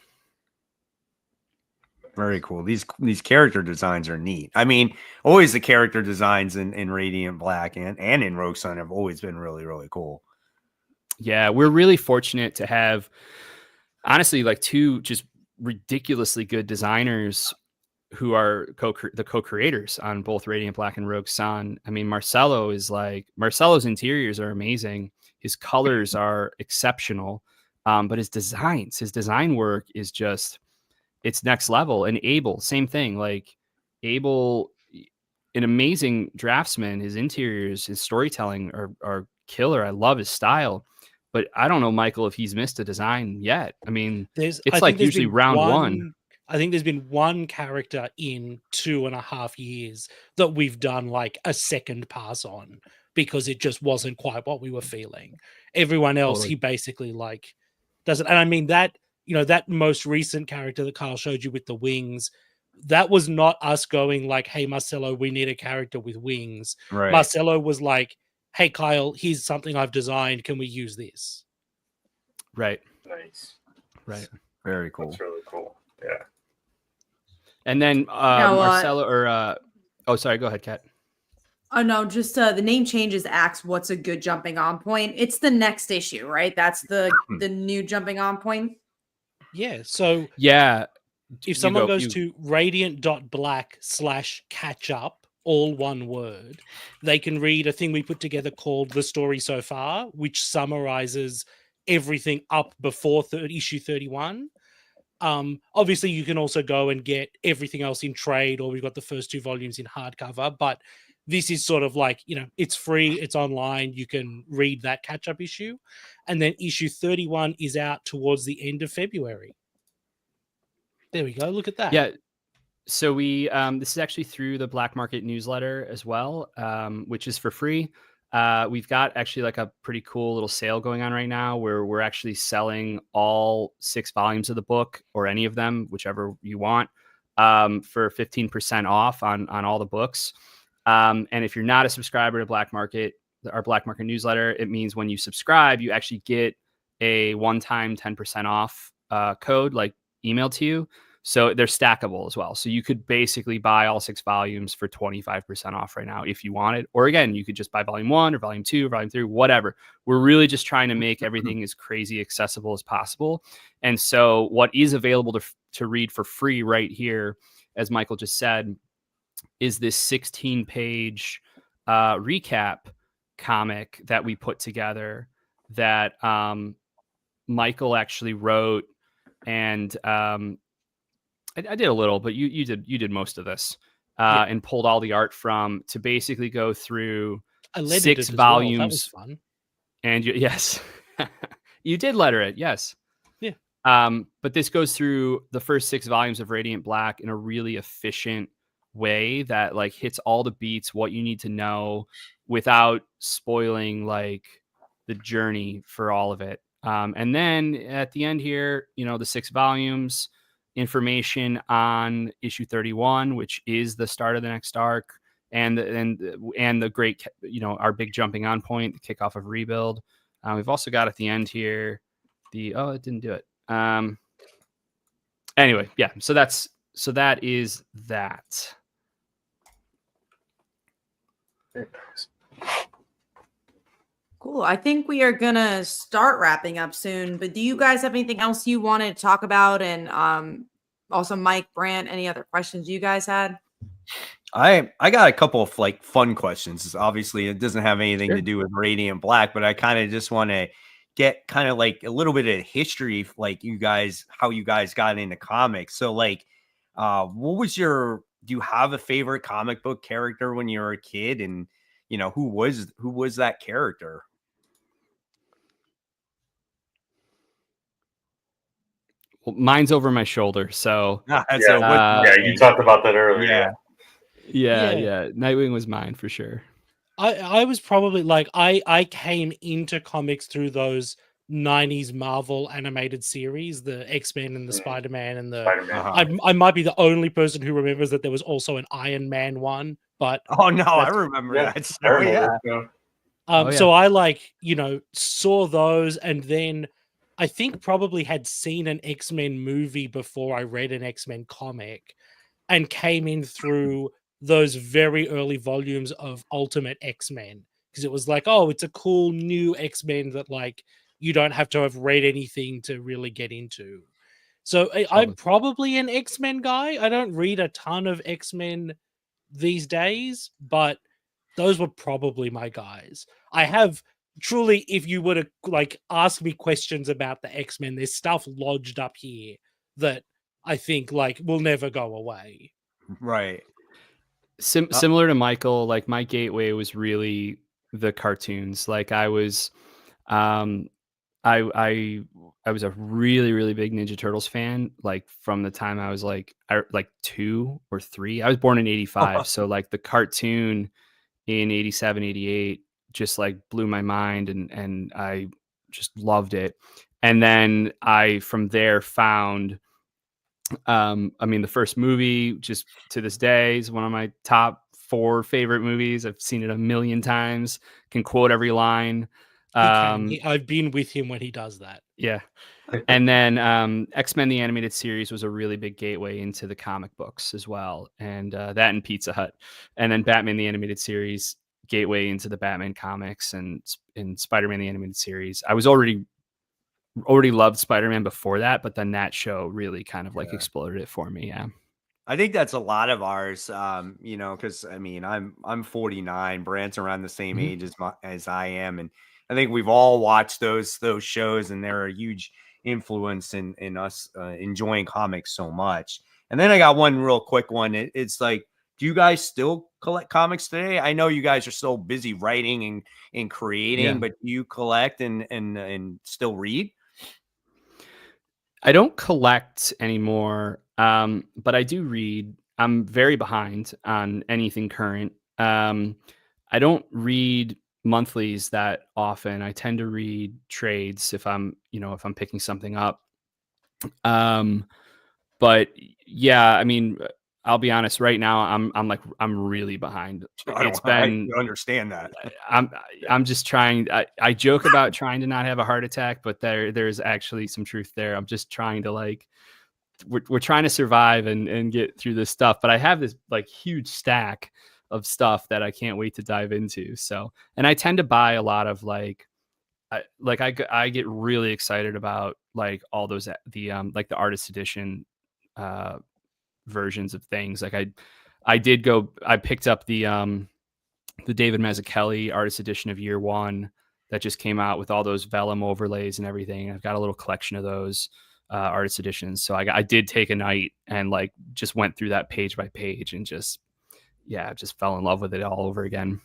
Very cool. These character designs are neat. I mean, always the character designs in Radiant Black and in Rogue Sun have always been really, really cool. Yeah, we're really fortunate to have, honestly, like two just ridiculously good designers who are the co-creators on both Radiant Black and Rogue Sun. I mean, Marcelo's interiors are amazing. His colors are exceptional, but his design work is just, it's next level. And Abel, same thing. Like Abel, an amazing draftsman. His interiors, his storytelling are killer. I love his style. But I don't know, Michael, if he's missed a design yet. I mean, it's like usually round one. I think there's been one character in 2.5 years that we've done like a second pass on because it just wasn't quite what we were feeling. Everyone else, He basically like doesn't. And I mean that, that most recent character that Kyle showed you with the wings, that was not us going like, hey, Marcelo, we need a character with wings. Right. Marcelo was like, hey, Kyle, here's something I've designed. Can we use this? Right. Nice. Right. Very cool. That's really cool. Yeah. And then Marcelo sorry, go ahead, Kat. Oh no, just the name changes asks what's a good jumping on point. It's the next issue, right? That's the new jumping on point. Yeah. So yeah, if someone goes to radiant.black/catch up, all one word, they can read a thing we put together called The Story So Far, which summarizes everything up before issue 31. Obviously you can also go and get everything else in trade, or we've got the first 2 volumes in hardcover, but this is sort of like, it's free, it's online, you can read that catch-up issue. And then issue 31 is out towards the end of February. There we go, look at that. Yeah. So we this is actually through the Black Market newsletter as well, which is for free. We've got actually like a pretty cool little sale going on right now where we're actually selling all 6 volumes of the book, or any of them, whichever you want, for 15% off on all the books. And if you're not a subscriber to Black Market, our Black Market newsletter, it means when you subscribe, you actually get a one-time 10% off code like emailed to you. So they're stackable as well. So you could basically buy all 6 volumes for 25% off right now if you wanted. Or again, you could just buy volume 1 or volume 2 or volume 3, whatever. We're really just trying to make everything as crazy accessible as possible. And so what is available to read for free right here, as Michael just said, is this 16-page recap comic that we put together that Michael actually wrote. And I did a little, but you did most of this, and pulled all the art from, to basically go through 6 volumes. Well. That was fun. And yes, you did letter it. Yes. Yeah. But this goes through the first 6 volumes of Radiant Black in a really efficient way that like hits all the beats, what you need to know without spoiling like the journey for all of it. And then at the end here, the 6 volumes, information on issue 31, which is the start of the next arc, and the great, our big jumping on point, the kickoff of Rebuild. We've also got at the end here it didn't do it. Anyway, yeah. So that is that. Cool. I think we are gonna start wrapping up soon, but do you guys have anything else you wanted to talk about? And also Mike, Brant, any other questions you guys had? I got a couple of like fun questions. Obviously, it doesn't have anything to do with Radiant Black, but I kind of just want to get kind of like a little bit of history, like how you guys got into comics. So like, Do you have a favorite comic book character when you were a kid? And, who was that character? Well, mine's over my shoulder. So So You talked about that earlier. yeah. Nightwing was mine for sure. I was probably like I came into comics through those 90s Marvel animated series, the X-Men and the Spider-Man and the Spider-Man. I might be the only person who remembers that there was also an Iron Man one, but oh no, I remember that. I remember. So I saw those, and then I think probably had seen an X-Men movie before I read an X-Men comic, and came in through those very early volumes of Ultimate X-Men, because it was like, oh, it's a cool new X-Men that like you don't have to have read anything to really get into. So I'm probably an X-Men guy. I don't read a ton of X-Men these days, but those were probably my guys. I have truly, if you were to like ask me questions about the X-Men, there's stuff lodged up here that I think like will never go away. Right. Similar to Michael, like my gateway was really the cartoons. Like I was, I was a really, really big Ninja Turtles fan. Like from the time I was like 2 or 3. I was born in 85. So like the cartoon in 87, 88 just like blew my mind, and I just loved it. And then I from there found the first movie, just to this day, is one of my top 4 favorite movies. I've seen it a million times, can quote every line. I've been with him when he does that. Yeah. And then X-Men the Animated Series was a really big gateway into the comic books as well. And that and Pizza Hut. And then Batman the Animated Series, gateway into the Batman comics, and Spider-Man the Animated Series. I was already loved Spider-Man before that, but then that show really kind of like exploded it for me. Yeah. I think that's a lot of ours, because I'm 49. Brant's around the same age as I am, and I think we've all watched those shows, and they're a huge influence in us enjoying comics so much. And then I got one real quick one. It's like, do you guys still collect comics today? I know you guys are so busy writing and creating, but do you collect and still read? I don't collect anymore, but I do read. I'm very behind on anything current. I don't read monthlies that often. I tend to read trades if I'm picking something up. But yeah, I mean, I'll be honest. Right now, I'm really behind. I understand that. I'm just trying. I joke about trying to not have a heart attack, but there's actually some truth there. I'm just trying to we're trying to survive and get through this stuff. But I have this like huge stack of stuff that I can't wait to dive into. So, and I tend to buy a lot of I get really excited about like all those the artist edition versions of things. Like I picked up the David Mazzucchelli artist edition of Year One that just came out with all those vellum overlays and everything. I've got a little collection of those artist editions. So I did take a night and like just went through that page by page and just fell in love with it all over again.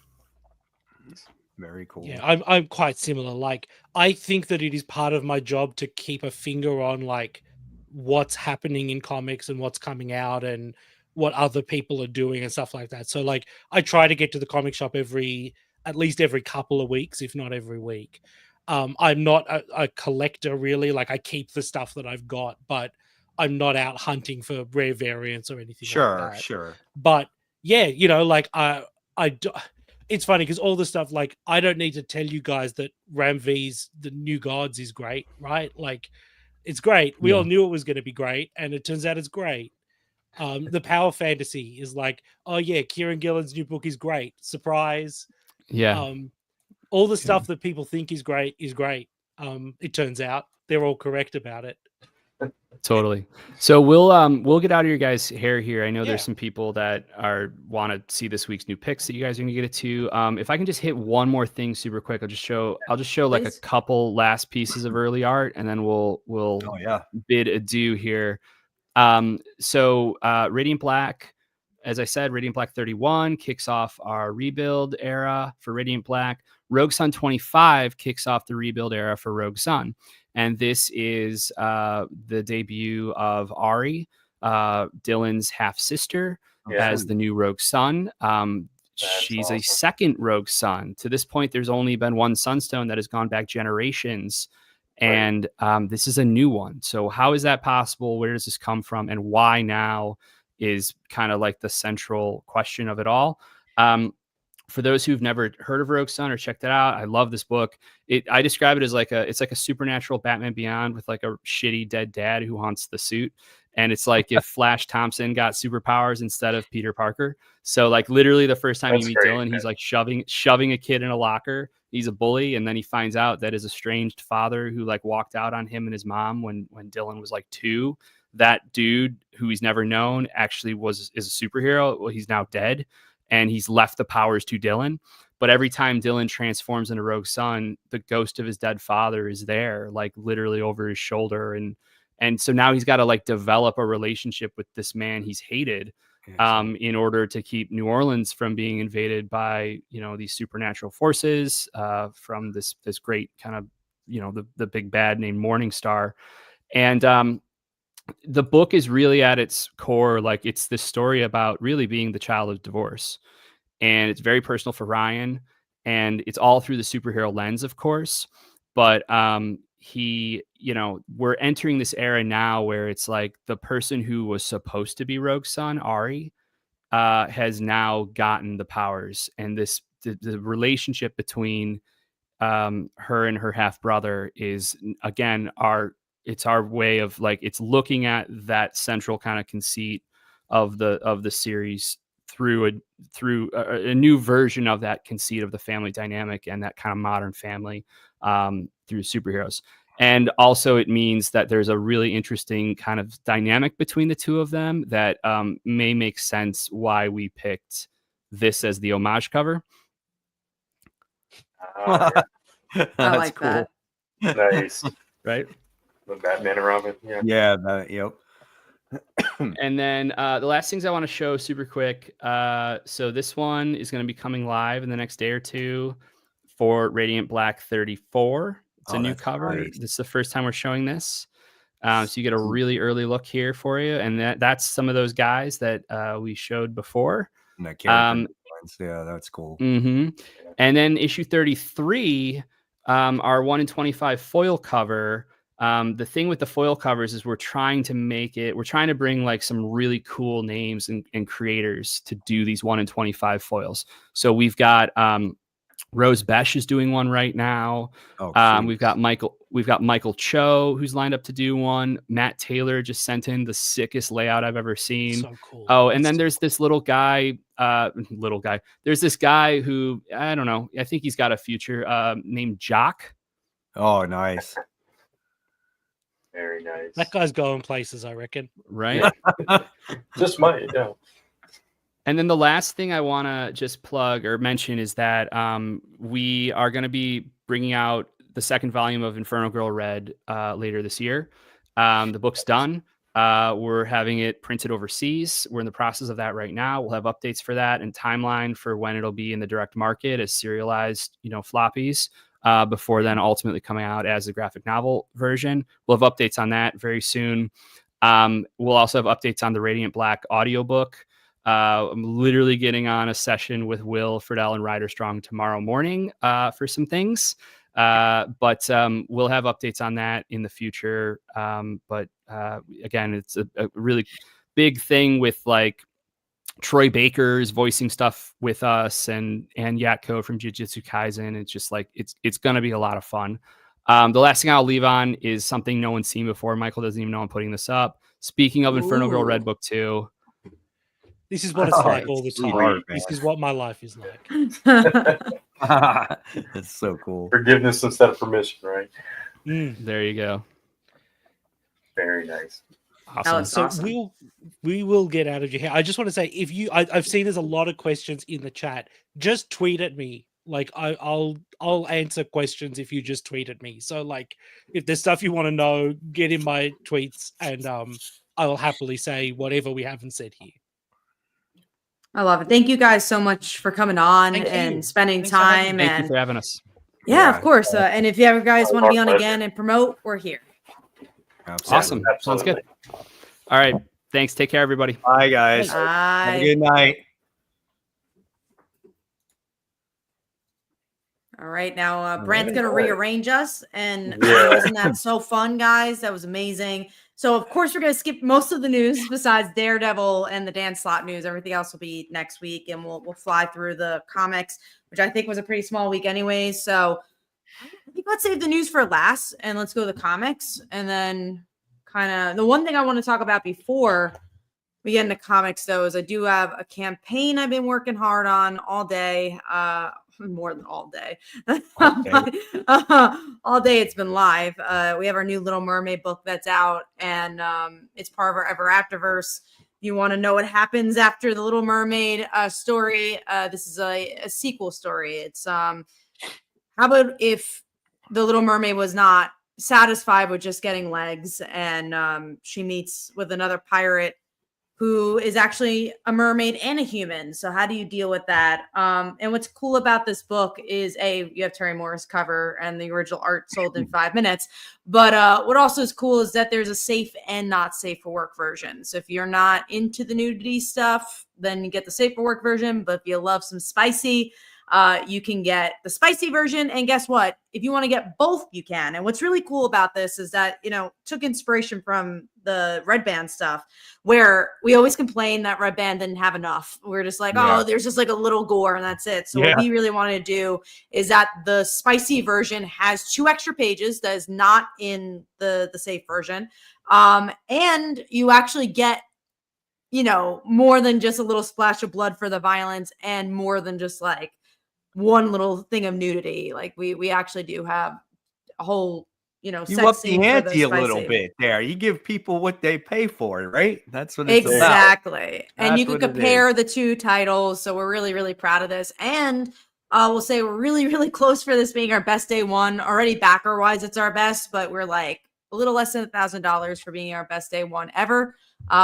Very cool. Yeah, I'm quite similar. Like I think that it is part of my job to keep a finger on like what's happening in comics and what's coming out and what other people are doing and stuff like that. So like I try to get to the comic shop at least every couple of weeks, if not every week. I'm not a collector really. Like I keep the stuff that I've got, but I'm not out hunting for rare variants or anything like that. Sure. But yeah, it's funny because all the stuff, like I don't need to tell you guys that Ram V's The New Gods is great, right? Like it's great. We all knew it was going to be great, and it turns out it's great. The Power Fantasy is like, oh yeah, Kieran Gillen's new book is great. Surprise. Yeah. All the stuff that people think is great is great. It turns out they're all correct about it. Totally. So we'll get out of your guys' hair here. I know there's some people that want to see this week's new picks that you guys are gonna get it to. If I can just hit one more thing super quick, I'll just show like a couple last pieces of early art, and then we'll bid adieu here. So Radiant Black, as I said, Radiant Black 31 kicks off our rebuild era for Radiant Black. Rogue Sun 25 kicks off the rebuild era for Rogue Sun. And this is the debut of Ari, Dylan's half-sister, as the new Rogue Sun. She's awesome. a second Rogue Sun. To this point, there's only been one Sunstone that has gone back generations. And this is a new one. So how is that possible? Where does this come from? And why now is kind of like the central question of it all. For those who've never heard of Rogue Sun or checked it out, I love this book. I describe it as it's like a supernatural Batman Beyond with like a shitty dead dad who haunts the suit. And it's like if Flash Thompson got superpowers instead of Peter Parker. So like literally the first time you meet Dylan, he's like shoving a kid in a locker. He's a bully. And then he finds out that his estranged father who like walked out on him and his mom when Dylan was like 2, that dude who he's never known actually is a superhero. Well, he's now dead and he's left the powers to Dylan. But every time Dylan transforms into Rogue Sun, the ghost of his dead father is there, like literally over his shoulder. And so now he's got to like develop a relationship with this man he's hated in order to keep New Orleans from being invaded by, these supernatural forces from this great kind of, the big bad named Morningstar. And the book is really at its core, like it's this story about really being the child of divorce. And it's very personal for Ryan. And it's all through the superhero lens, of course. But we're entering this era now where it's like the person who was supposed to be Rogue Sun, Ari, has now gotten the powers. And the relationship between her and her half brother is, again, it's our way of like, it's looking at that central kind of conceit of the series through a new version of that conceit of the family dynamic and that kind of modern family through superheroes. And also it means that there's a really interesting kind of dynamic between the two of them that may make sense why we picked this as the homage cover. I like cool. that. Nice. Right? The Batman and Robin. Yeah. Yeah. Yep. And then the last things I want to show super quick. So this one is going to be coming live in the next day or two for Radiant Black 34. It's a new cover. Nice. This is the first time we're showing this. So you get a really early look here for you. And that's some of those guys that we showed before. And that character yeah, that's cool. Mm-hmm. And then issue 33, our 1 in 25 foil cover. The thing with the foil covers is we're trying to bring like some really cool names and creators to do these 1 in 25 foils. So we've got Rose Besh is doing one right now. We've got Michael Cho who's lined up to do one. Matt Taylor just sent in the sickest layout I've ever seen. So cool. Oh, and then there's this little guy. There's this guy who, I don't know, I think he's got a future named Jock. Oh, nice. Very nice. That guy's going places, I reckon. Right? Just might, yeah. And then the last thing I want to just plug or mention is that we are going to be bringing out the second volume of Inferno Girl Red later this year. The book's done. We're having it printed overseas. We're in the process of that right now. We'll have updates for that and timeline for when it'll be in the direct market as serialized, floppies. Before then ultimately coming out as a graphic novel version. We'll have updates on that very soon. We'll also have updates on the Radiant Black audiobook. I'm literally getting on a session with Will Friedel and Ryder Strong tomorrow morning for some things. But we'll have updates on that in the future. But again, it's a really big thing with like Troy Baker's voicing stuff with us and Yatko from Jujutsu Kaisen. It's just like it's going to be a lot of fun. The last thing I'll leave on is something no one's seen before. Michael doesn't even know I'm putting this up. Speaking of Inferno Girl Red Book 2. This is what it's like all the time. Hard, this is what my life is like. That's so cool. Forgiveness instead of permission, right? There you go. Very nice. Awesome. So awesome. we will get out of your hair. I just want to say, if I've seen there's a lot of questions in the chat. Just tweet at me. Like I'll answer questions if you just tweet at me. So like if there's stuff you want to know, get in my tweets and I will happily say whatever we haven't said here. I love it. Thank you guys so much for coming on Thank you. and spending Thanks for having time. me. Thank you And for having us. yeah, Yeah. of course. And if you ever guys want to be on pleasure. again and promote, we're here. Absolutely. Awesome. Sounds good. Absolutely. All right. Thanks. Take care, everybody. Bye, guys. Have a Bye. good night. All right, now All Brant's right. gonna rearrange us, and Yeah. wasn't that so fun, guys? That was amazing. So of course we're gonna skip most of the news besides Daredevil and the Dan Slott news. Everything else will be next week, and we'll fly through the comics, which I think was a pretty small week anyways. So I think let's save the news for last, and let's go to the comics, and then kind of the one thing I want to talk about before we get into comics though is I do have a campaign I've been working hard on all day. More than all day. All day it's been live. We have our new Little Mermaid book that's out, and it's part of our Ever Afterverse. If you want to know what happens after the Little Mermaid story, this is a sequel story. It's how about if the Little Mermaid was not satisfied with just getting legs, and she meets with another pirate who is actually a mermaid and a human. So how do you deal with that? And what's cool about this book is you have Terry Morris cover and the original art sold in 5 minutes. But what also is cool is that there's a safe and not safe for work version. So if you're not into the nudity stuff, then you get the safe for work version. But if you love some spicy, you can get the spicy version. And guess what? If you want to get both, you can. And what's really cool about this is that, took inspiration from the Red Band stuff, where we always complain that Red Band didn't have enough. We're just like, Yeah. oh, there's just like a little gore and that's it. So Yeah. what we really wanted to do is that the spicy version has 2 extra pages that is not in the safe version. And you actually get, more than just a little splash of blood for the violence and more than just like one little thing of nudity. Like we actually do have a whole, You sex up scene the for ante a little spicy. bit there. You give people what they pay for, right? That's what it's about. Exactly. And That's you can what it compare the 2 titles. So we're really, really proud of this. And we'll say we're really, really close for this being our best day one. Already backer wise, it's our best, but we're like a little less than $1,000 for being our best day one ever,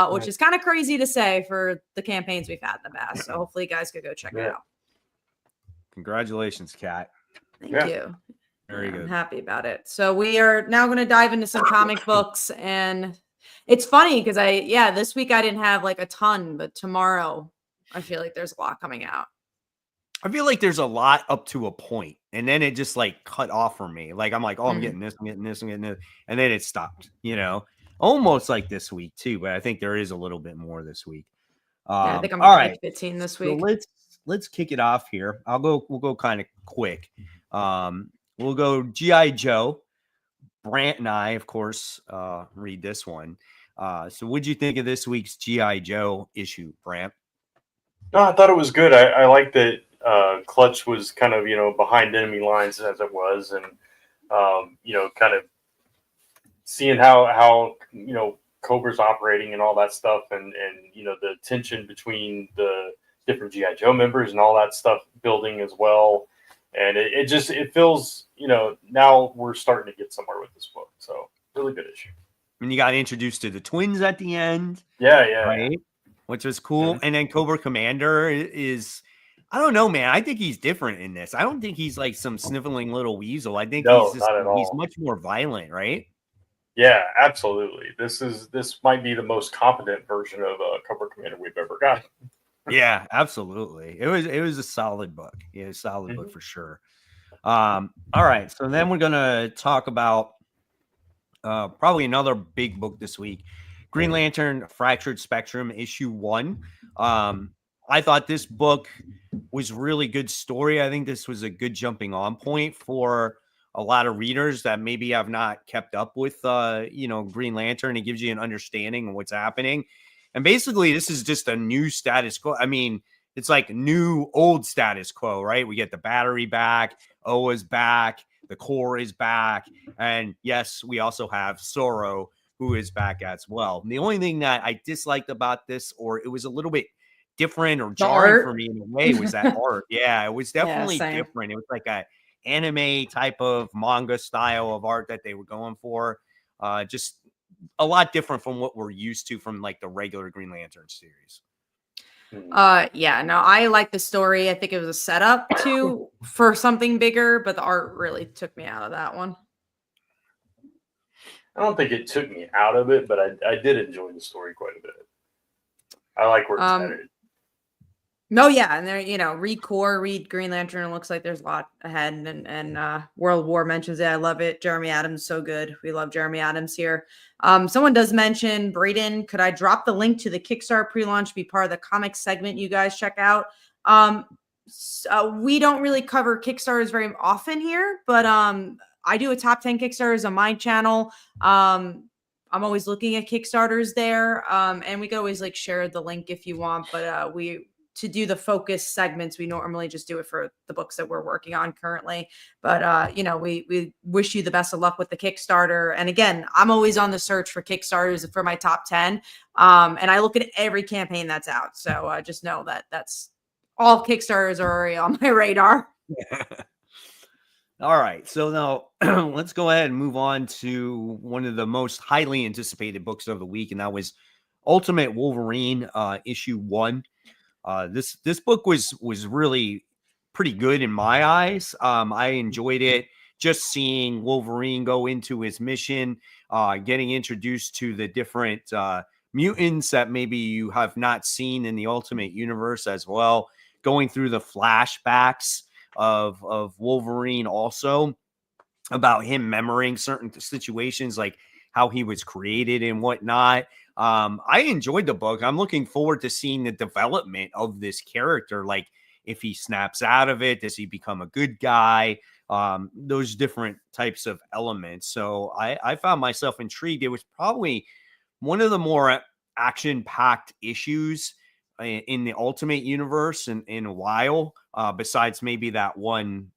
which is kind of crazy to say for the campaigns we've had in the past. So hopefully you guys could go check it out. Congratulations, Kat. Thank Yeah. you. Very I'm good. happy about it. So we are now going to dive into some comic books, and it's funny because this week I didn't have like a ton, but tomorrow I feel like there's a lot coming out. I feel like there's a lot up to a point, and then it just like cut off for me. Like I'm like, oh, I'm getting this, I'm getting this, I'm getting this, and then it stopped. Almost like this week too. But I think there is a little bit more this week. Yeah, I think I'm all at right. like 15 this So week. let's kick it off here. We'll go kind of quick. We'll go G.I. Joe. Brant and I, of course, read this one. So what'd you think of this week's G.I. Joe issue, Brant? No, I thought it was good. I like that Clutch was kind of, behind enemy lines as it was, and kind of seeing how Cobra's operating and all that stuff, and the tension between the different G.I. Joe members and all that stuff building as well. And it feels, now we're starting to get somewhere with this book. So really good issue. And you got introduced to the twins at the end. Yeah. Right? Which was cool. Mhm. And then Cobra Commander is, I don't know, man. I think he's different in this. I don't think he's like some sniveling little weasel. I think No, he's just, not at all. he's much more violent, right? Yeah, absolutely. This might be the most competent version of Cobra Commander we've ever got. Yeah, absolutely. It was a solid book. Yeah, a solid book for sure. All right. So then we're gonna talk about probably another big book this week. Green Lantern Fractured Spectrum issue 1. I thought this book was really good story. I think this was a good jumping on point for a lot of readers that maybe have not kept up with Green Lantern. It gives you an understanding of what's happening. And basically this is just a new status quo. I mean, it's like new old status quo, right? We get the battery back, Oa's back, the core is back, and yes, we also have Sorrow, who is back as well. And the only thing that I disliked about this, or it was a little bit different or jarring for me in a way, was that art. Yeah, it was definitely different. It was like a anime type of manga style of art that they were going for. Just a lot different from what we're used to from like the regular Green Lantern series. Yeah, no, I like the story. I think it was a setup for something bigger, but the art really took me out of that one. I don't think it took me out of it, but I did enjoy the story quite a bit. I like where it's headed. No, yeah, and there, read Green Lantern. It looks like there's a lot ahead, and World War mentions it. I love it. Jeremy Adams, so good. We love Jeremy Adams here. Someone does mention Braden. Could I drop the link to the Kickstarter pre-launch? Be part of the comic segment you guys check out. We don't really cover Kickstarters very often here, but I do a top 10 Kickstarters on my channel. I'm always looking at Kickstarters there, and we can always like share the link if you want. But to do the focus segments, we normally just do it for the books that we're working on currently. But we wish you the best of luck with the Kickstarter. And again, I'm always on the search for Kickstarters for my top 10, and I look at every campaign that's out. So just know that that's all Kickstarters are already on my radar. All right, so now let's go ahead and move on to one of the most highly anticipated books of the week, and that was Ultimate Wolverine issue 1. This book was really pretty good in my eyes. I enjoyed it, just seeing Wolverine go into his mission, getting introduced to the different mutants that maybe you have not seen in the Ultimate Universe as well, going through the flashbacks of Wolverine, also about him remembering certain situations, like how he was created and whatnot. I enjoyed the book. I'm looking forward to seeing the development of this character. Like, if he snaps out of it, does he become a good guy? Those different types of elements. So I found myself intrigued. It was probably one of the more action-packed issues in the Ultimate Universe in a while, besides maybe that one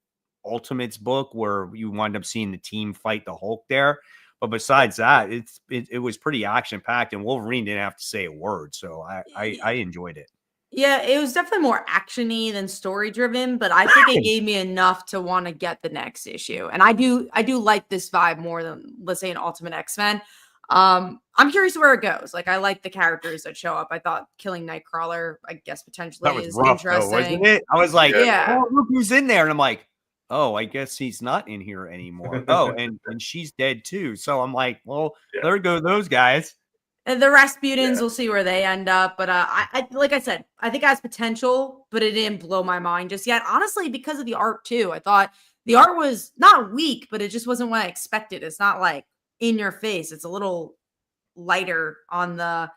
Ultimates book where you wind up seeing the team fight the Hulk there. But besides that, it was pretty action-packed, and Wolverine didn't have to say a word. So I enjoyed it. Yeah, it was definitely more action-y than story-driven, but I think it gave me enough to want to get the next issue. And I do like this vibe more than, let's say, an Ultimate X-Men. I'm curious where it goes. Like, I like the characters that show up. I thought killing Nightcrawler, I guess, potentially is rough, interesting. though, wasn't it? I was like, yeah. oh, look who's in there. And I'm like, oh, I guess he's not in here anymore. Oh, and she's dead too. So I'm like, well, there go those guys. And the Rasputins, we'll see where they end up. But I like I said, I think it has potential, but it didn't blow my mind just yet. Honestly, because of the art too. I thought the art was not weak, but it just wasn't what I expected. It's not like in your face. It's a little lighter on the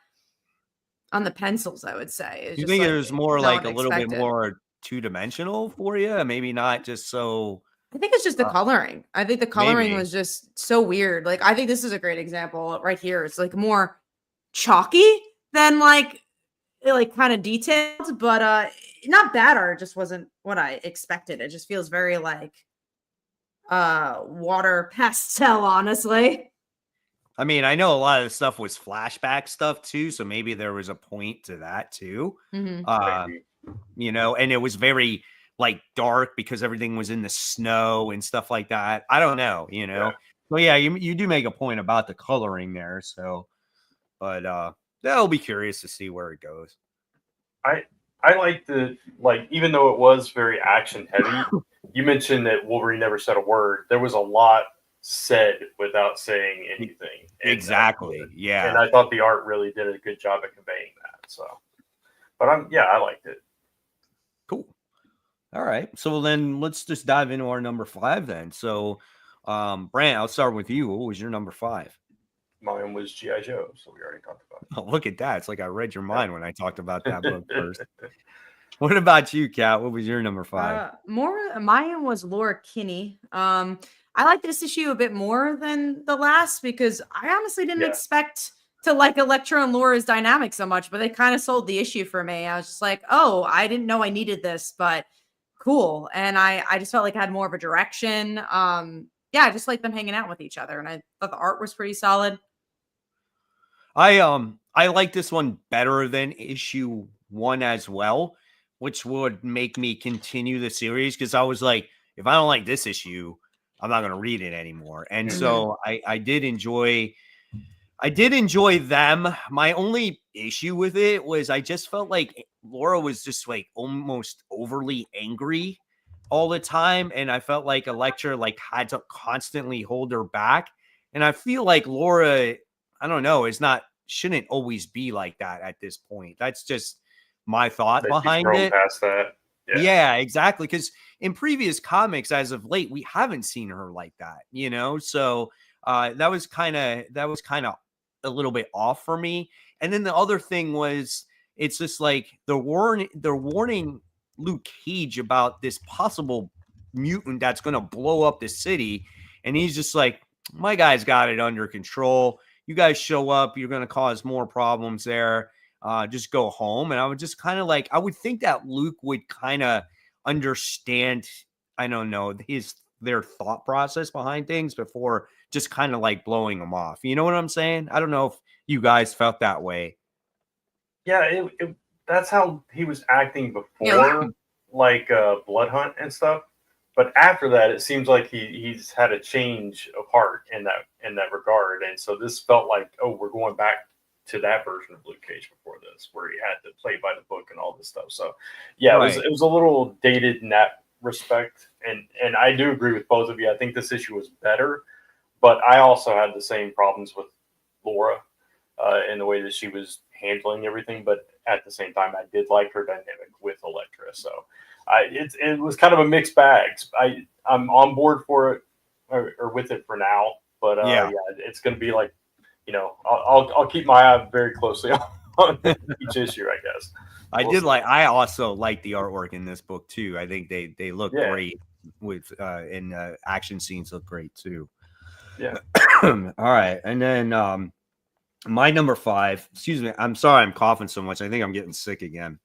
pencils, I would say. You think it was more like a little bit more two-dimensional for you? Maybe not just so. I think it's just the coloring. I think the coloring was just so weird. Like, I think this is a great example right here. It's like more chalky than like kind of detailed, but not bad art. It just wasn't what I expected. It just feels very like water pastel, honestly. I mean, I know a lot of the stuff was flashback stuff too, so maybe there was a point to that too. You know, and it was very like dark because everything was in the snow and stuff like that. I don't know, you know. So yeah, you do make a point about the coloring there. So, but I'll be curious to see where it goes. I like even though it was very action heavy, you mentioned that Wolverine never said a word. There was a lot said without saying anything. Exactly. Yeah. And I thought the art really did a good job at conveying that. So, but I liked it. Cool. All right. So then let's just dive into our number 5 then. So, Brant, I'll start with you. What was your number 5? Mine was G.I. Joe, so we already talked about it. Oh, look at that. It's like I read your mind when I talked about that book first. What about you, Kat? What was your number 5? Mine was Laura Kinney. I like this issue a bit more than the last because I honestly didn't expect to like Elektra and Laura's dynamic so much, but they kind of sold the issue for me. I was just like, oh, I didn't know I needed this, but cool. And I just felt like I had more of a direction. I just like them hanging out with each other, and I thought the art was pretty solid. I like this one better than issue 1 as well, which would make me continue the series because I was like, if I don't like this issue, I'm not going to read it anymore. And so I did enjoy I did enjoy them. My only issue with it was I just felt like Laura was just like almost overly angry all the time, and I felt like Elektra like had to constantly hold her back. And I feel like Laura, I don't know, shouldn't always be like that at this point. That's just my thought That she's behind grown it. past that. Yeah, exactly. Because in previous comics, as of late, we haven't seen her like that, you know. So that was kind of a little bit off for me. And then the other thing was, it's just like they're warning Luke Cage about this possible mutant that's going to blow up the city, and he's just like, my guy's got it under control. You guys show up, you're going to cause more problems there. Just go home. And I would just kind of like, I would think that Luke would kind of understand, I don't know, their thought process behind things before just kind of like blowing them off. You know what I'm saying? I don't know if you guys felt that way. Yeah, that's how he was acting before, like Blood Hunt and stuff. But after that, it seems like he's had a change of heart in that regard. And so this felt like, oh, we're going back to that version of Luke Cage before this, where he had to play by the book and all this stuff. So yeah, Right. it was a little dated in that respect. And I do agree with both of you. I think this issue was better, but I also had the same problems with Laura in the way that she was handling everything. But at the same time, I did like her dynamic with Elektra. So it was kind of a mixed bag. I'm on board for it or with it for now, but yeah, it's going to be like, you know, I'll keep my eye very closely on each issue, I guess. I also like the artwork in this book too. I think they look great with and action scenes look great too. Yeah. All right. And then my number 5, excuse me, I'm sorry I'm coughing so much. I think I'm getting sick again.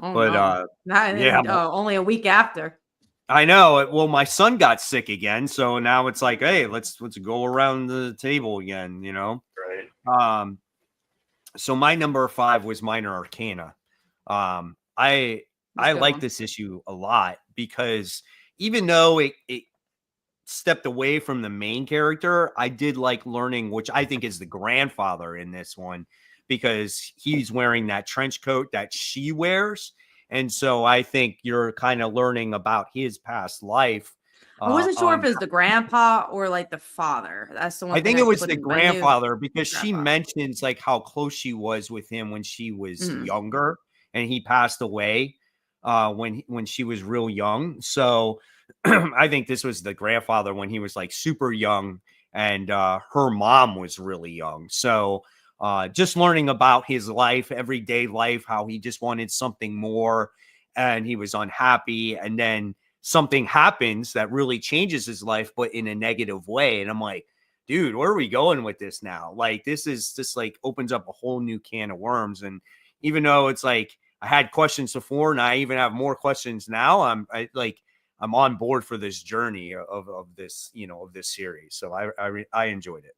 Oh, but no. Only a week after. I know. Well, my son got sick again, so now it's like, hey, let's go around the table again, you know. Right. So my number 5 was Minor Arcana. I like this issue a lot because even though it stepped away from the main character, I did like learning, which I think is the grandfather in this one, because he's wearing that trench coat that she wears. And so I think you're kind of learning about his past life. I wasn't sure if it was the grandpa or like the father. That's the one. I think it was the grandfather because she mentions like how close she was with him when she was younger, and he passed away when she was real young. So I think this was the grandfather when he was like super young, and her mom was really young. So just learning about his life, everyday life, how he just wanted something more and he was unhappy. And then something happens that really changes his life, but in a negative way. And I'm like, dude, where are we going with this now? Like, this is just like opens up a whole new can of worms. And even though it's like, I had questions before and I even have more questions now, I'm on board for this journey of this, you know, of this series. So I enjoyed it.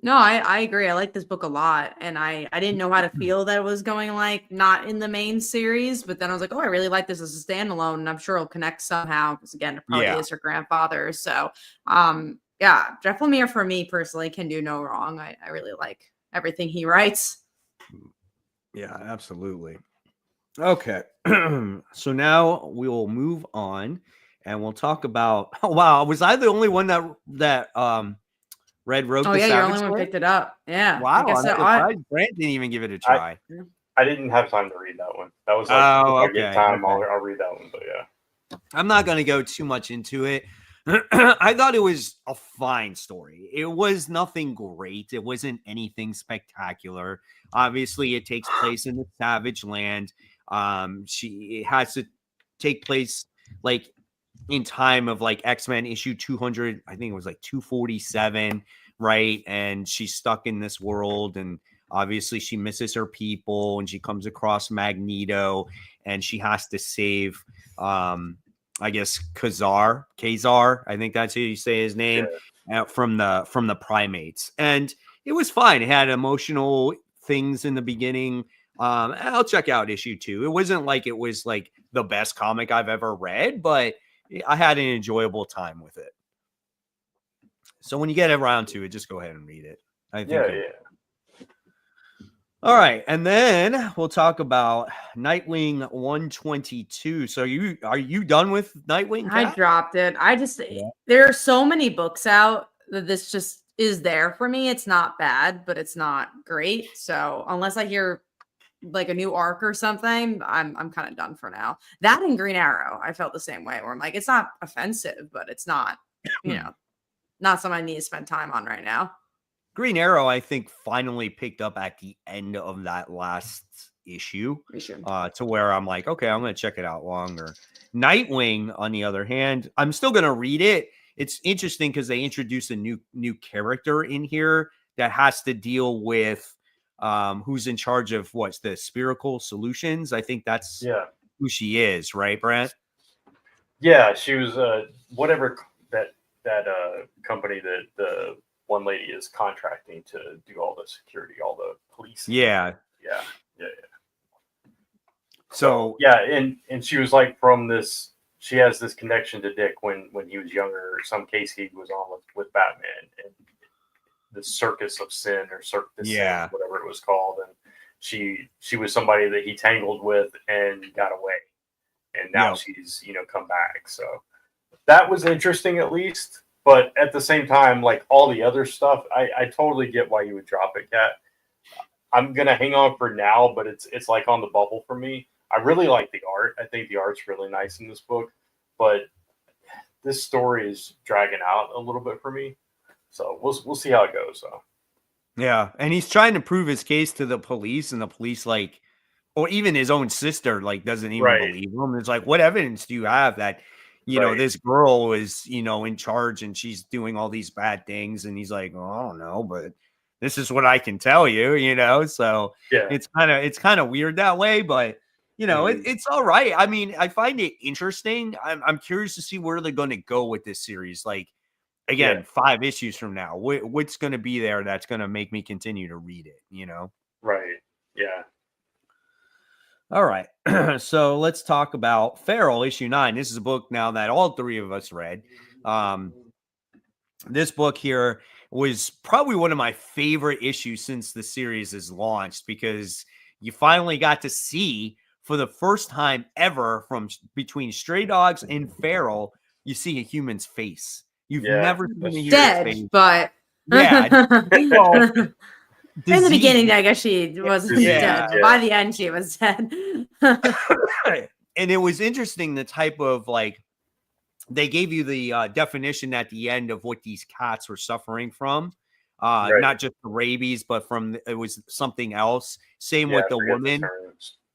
No, I agree. I like this book a lot. And I didn't know how to feel that it was going like not in the main series. But then I was like, oh, I really like this as a standalone. And I'm sure it'll connect somehow. Because again, it probably is her grandfather. So yeah, Jeff Lemire for me personally can do no wrong. I really like everything he writes. Yeah, absolutely. Okay. So now we will move on and we'll talk about, oh wow, was I the only one that read Rogue the Savage? You're the only one picked it up. Yeah. Wow. Brant didn't even give it a try. I didn't have time to read that one. That was like, if I get time, I'll read that one. But yeah. I'm not going to go too much into it. I thought it was a fine story. It was nothing great. It wasn't anything spectacular. Obviously, it takes place in the Savage Land. It has to take place like in time of like X-Men issue 200. I think it was like 247, right? And she's stuck in this world, and obviously she misses her people, and she comes across Magneto, and she has to save I guess Kazar, I think that's how you say his name, from the primates. And it was fine. It had emotional things in the beginning. I'll check out issue 2. It wasn't like it was like the best comic I've ever read, but I had an enjoyable time with it. So when you get around to it, just go ahead and read it. I think All right, and then we'll talk about Nightwing 122. So are you done with Nightwing, I Kat? dropped it. There are so many books out that this just is there for me. It's not bad, but it's not great. So unless I hear like a new arc or something, I'm kind of done for now. That and Green Arrow, I felt the same way where I'm like, it's not offensive, but it's not, not something I need to spend time on right now. Green Arrow, I think, finally picked up at the end of that last issue, to where I'm like, okay, I'm going to check it out longer. Nightwing, on the other hand, I'm still going to read it. It's interesting because they introduced a new character in here that has to deal with who's in charge of what's the Spherical Solutions. I think that's who she is, right, Brent? Yeah, she was whatever that company that the one lady is contracting to do all the security, all the police. Yeah. So and she was like from this. She has this connection to Dick when he was younger. Some case he was on with Batman and the Circus of Sin or Sin, whatever it was called, and she was somebody that he tangled with and got away, and now she's come back. So that was interesting, at least. But at the same time, like all the other stuff, I totally get why you would drop it, Kat. I'm gonna hang on for now, but it's like on the bubble for me. I really like the art. I think the art's really nice in this book, but this story is dragging out a little bit for me. So we'll see how it goes. So yeah, and he's trying to prove his case to the police, and the police or even his own sister doesn't even believe him. It's like, what evidence do you have that this girl is in charge and she's doing all these bad things? And he's like, oh, I don't know, but this is what I can tell you. So it's kind of weird that way, but it's all right. I mean, I find it interesting. I'm curious to see where they're going to go with this series. Like, again, 5 issues from now, what's going to be there that's going to make me continue to read it, Right. Yeah. All right. So let's talk about Feral issue 9. This is a book now that all 3 of us read. This book here was probably one of my favorite issues since the series is launched, because you finally got to see, for the first time ever, from between Stray Dogs and Feral, you see a human's face. You've never seen a human's dead face. But in the beginning, I guess she wasn't dead. Yeah. By the end, she was dead. And it was interesting, the type of they gave you the definition at the end of what these cats were suffering from. Not just the rabies, but it was something else. Same with the woman.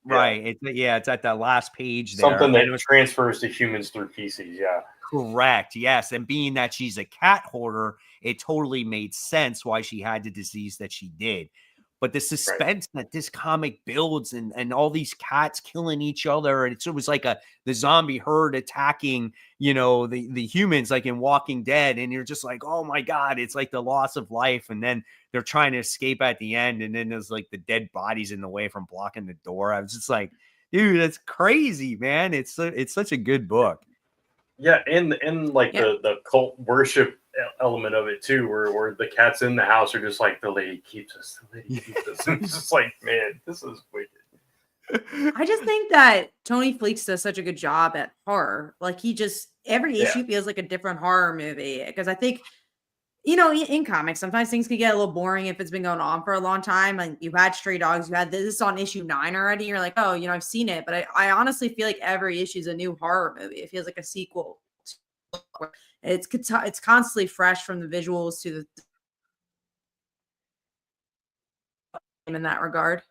Right. It's at that last page there. Something that transfers to humans through feces. Yeah. Correct. Yes. And being that she's a cat hoarder, it totally made sense why she had the disease that she did. But the suspense that this comic builds, and all these cats killing each other, and it was like the zombie herd attacking, the humans, like in Walking Dead, and you're just like, oh my God, it's like the loss of life. And then they're trying to escape at the end, and then there's like the dead bodies in the way from blocking the door. I was just like, dude, that's crazy, man. It's such a good book. Yeah, and the cult worship element of it too, where the cats in the house are just like, the lady keeps us, And it's just like, man, this is wicked. I just think that Tony Fleeks does such a good job at horror. Like, he just, every issue feels like a different horror movie. Because I think, in comics, sometimes things can get a little boring if it's been going on for a long time. Like, you had Stray Dogs, you had this on issue 9 already. You're like, oh, I've seen it. But I honestly feel like every issue is a new horror movie. It feels like a sequel. It's constantly fresh, from the visuals to the in that regard.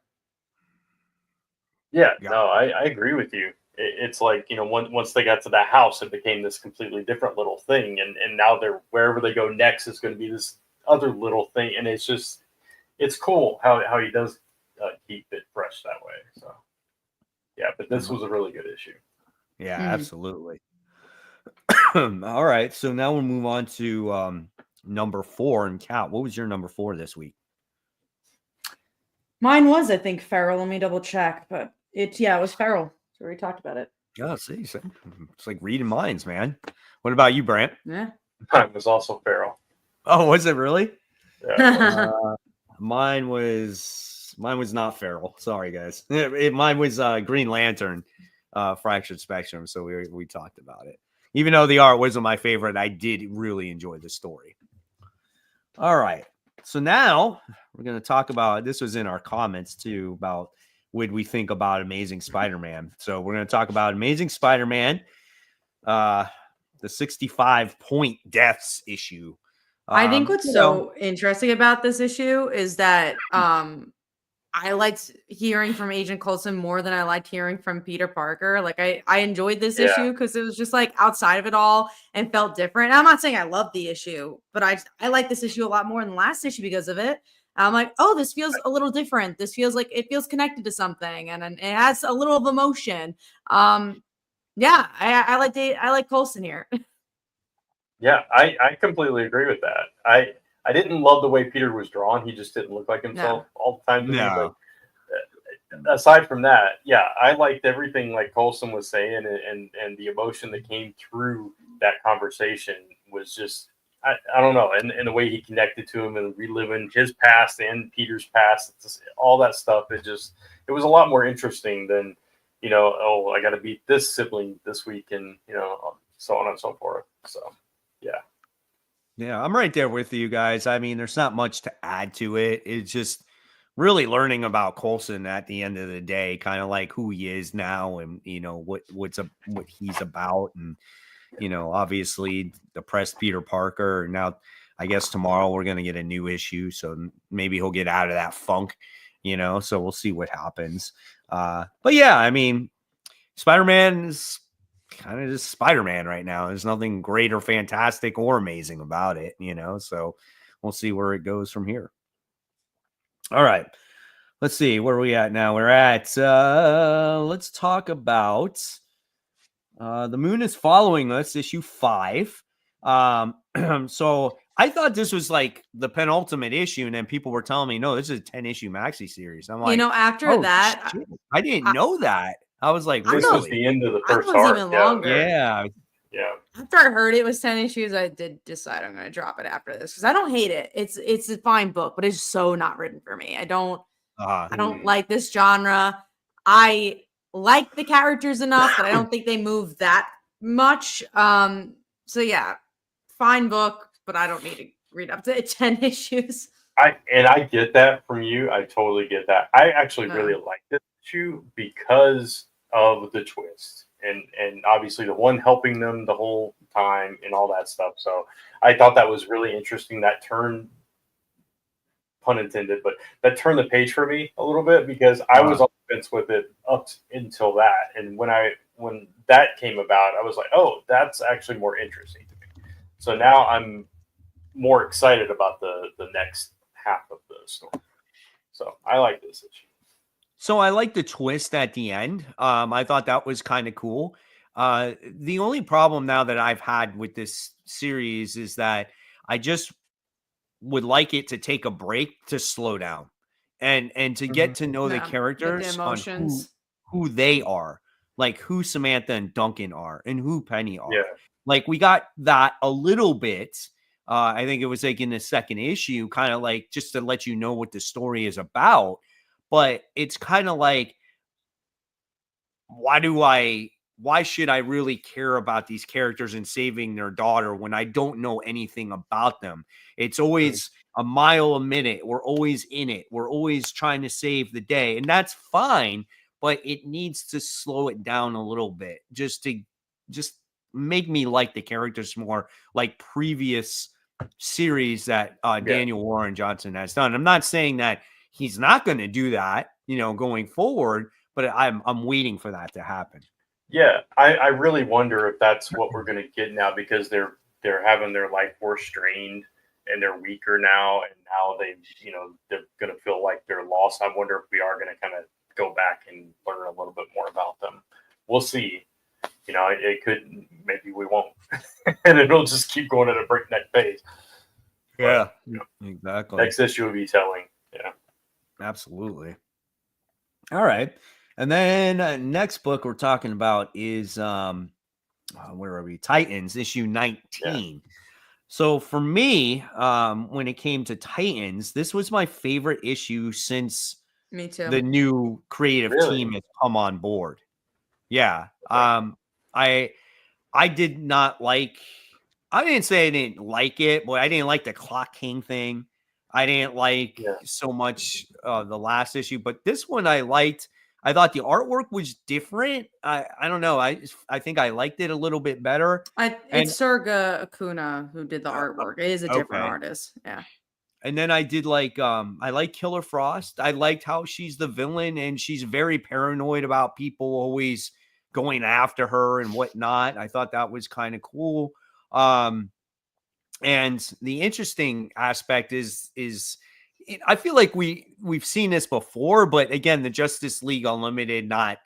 Yeah, no, I agree with you. It's like, once they got to the house, it became this completely different little thing, and now they're, wherever they go next is going to be this other little thing, and it's cool how he does keep it fresh that way. So yeah, but this was a really good issue. Yeah, absolutely. All right, so now we'll move on to number 4. And Kat, what was your number 4 this week? Mine was, I think, Feral. Let me double check, but it was Feral. So we already talked about it. Yeah, see, it's like reading minds, man. What about you, Brant? Yeah, mine was also Feral. Oh, was it really? Yeah. Mine was Mine was not Feral. Sorry, guys. Mine was Green Lantern, Fractured Spectrum. So we talked about it. Even though the art wasn't my favorite, I did really enjoy the story. All right. So now we're going to talk about, this was in our comments too, about what we think about Amazing Spider-Man. So we're going to talk about Amazing Spider-Man, the 65-point deaths issue. I think what's so interesting about this issue is that I liked hearing from Agent Coulson more than I liked hearing from Peter Parker. Like I enjoyed this issue because it was just like outside of it all and felt different. I'm not saying I love the issue, but I like this issue a lot more than the last issue because of it. I'm like, oh, this feels a little different. This feels like it feels connected to something, and it has a little of emotion. Yeah, I like Coulson here. Yeah, I completely agree with that. I didn't love the way Peter was drawn. He just didn't look like himself all the time to me. But aside from that, yeah, I liked everything like Coulson was saying, and the emotion that came through that conversation was just, I don't know, and the way he connected to him and reliving his past and Peter's past, all that stuff. It was a lot more interesting than, oh, I got to beat this sibling this week, and so on and so forth. So, yeah. Yeah, I'm right there with you guys. I mean, there's not much to add to it. It's just really learning about Coulson at the end of the day, kind of like who he is now, and what he's about, and obviously depressed Peter Parker. Now, I guess tomorrow we're gonna get a new issue, so maybe he'll get out of that funk, So we'll see what happens. But yeah, I mean, Spider-Man is kind of just Spider-Man right now. There's nothing great or fantastic or amazing about it, so we'll see where it goes from here. All right, let's see, where are we at now? We're at let's talk about The Moon is Following Us, issue 5. So I thought this was like the penultimate issue, and then people were telling me, no, this is a 10-issue maxi series. I'm like, after that, shit, I didn't know that. I was like, this was the end of the first arc. Even longer. Yeah. After I heard it was 10 issues, I did decide I'm going to drop it after this because I don't hate it. It's a fine book, but it's so not written for me. I don't like this genre. I like the characters enough, but I don't think they move that much. So yeah, fine book, but I don't need to read up to 10 issues. I get that from you. I totally get that. I actually really like this issue because of the twist, and obviously the one helping them the whole time and all that stuff. So I thought that was really interesting. That turned, pun intended, but that turned the page for me a little bit because I was on the fence with it up until that. And when that came about, I was like, oh, that's actually more interesting to me. So now I'm more excited about the next half of the story. So I like this issue. So I like the twist at the end. I thought that was kind of cool. The only problem now that I've had with this series is that I just would like it to take a break, to slow down and to get to know the characters, the on who they are, like who Samantha and Duncan are and who Penny are. Yeah. Like we got that a little bit. I think it was like in the second issue, kind of like just to let you know what the story is about. But it's kind of like, why should I really care about these characters and saving their daughter when I don't know anything about them? It's always a mile a minute. We're always in it. We're always trying to save the day. And that's fine, but it needs to slow it down a little bit just to make me like the characters more, like previous series that Daniel Warren Johnson has done. I'm not saying that he's not going to do that, going forward, but I'm waiting for that to happen. Yeah, I really wonder if that's what we're going to get now, because they're having their life force strained and they're weaker now, and now they're going to feel like they're lost. I wonder if we are going to kind of go back and learn a little bit more about them. We'll see. It could, maybe we won't, and it'll just keep going at a breakneck pace. Yeah, exactly. Next issue will be telling. Yeah. Absolutely. All right. And then next book we're talking about is where are we? Titans, issue 19. Yeah. So for me, when it came to Titans, this was my favorite issue since Me too. the new creative Really? team has come on board. Yeah. Okay. I did not like. I didn't say I didn't like it, but I didn't like the Clock King thing. I didn't like Yeah. so much the last issue, but this one I liked. I thought the artwork was different. I don't know. I think I liked it a little bit better. And It's Serga Acuna who did the artwork. It is a different okay. artist. Yeah. And then I did like I like Killer Frost. I liked how she's the villain and she's very paranoid about people always going after her and whatnot. I thought that was kind of cool. And the interesting aspect is I feel like we've seen this before, but again, the Justice League Unlimited not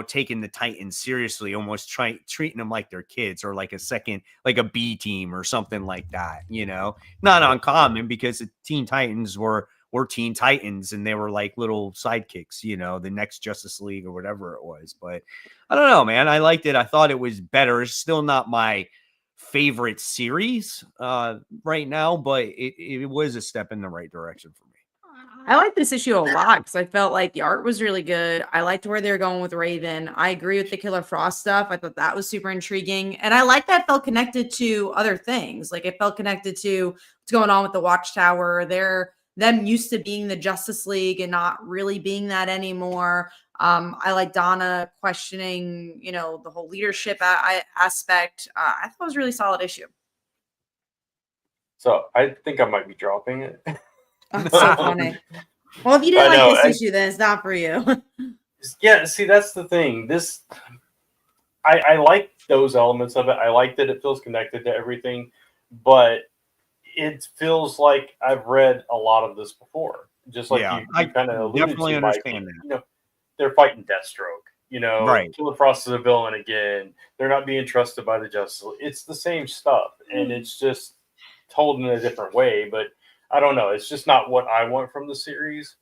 taking the Titans seriously, almost treating them like they're kids or like a second, like a B team or something like that. Not uncommon because the Teen Titans were Teen Titans and they were like little sidekicks, the next Justice League or whatever it was. But I don't know, man. I liked it. I thought it was better. It's still not my favorite series right now, but it was a step in the right direction for me. I like this issue a lot because I felt like the art was really good. I liked where they were going with Raven. I agree with the Killer Frost stuff. I thought that was super intriguing. And I like that it felt connected to other things. Like it felt connected to what's going on with the Watchtower. Them used to being the Justice League and not really being that anymore. I like Donna questioning, the whole leadership aspect. I thought it was a really solid issue. So I think I might be dropping it. Oh, it's so funny. Well, if you didn't like this issue, then it's not for you. Yeah, see, that's the thing. I like those elements of it. I like that it feels connected to everything, but it feels like I've read a lot of this before. Just like you kind of alluded definitely to, understand that. They're fighting Deathstroke. Right. Killer Frost is a villain again. They're not being trusted by the Justice League. It's the same stuff, and it's just told in a different way. But I don't know. It's just not what I want from the series.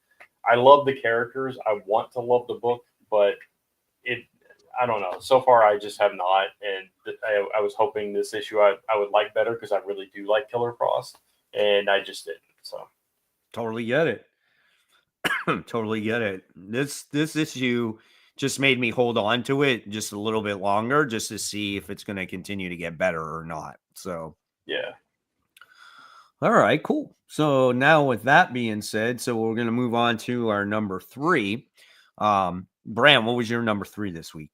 I love the characters. I want to love the book, but I don't know. So far, I just have not. And I was hoping this issue I would like better because I really do like Killer Frost, and I just didn't. So totally get it. Totally get it. This issue just made me hold on to it just a little bit longer just to see if it's going to continue to get better or not. So yeah. All right, cool. So now with that being said, so we're going to move on to our number 3. Bram, what was your number 3 this week?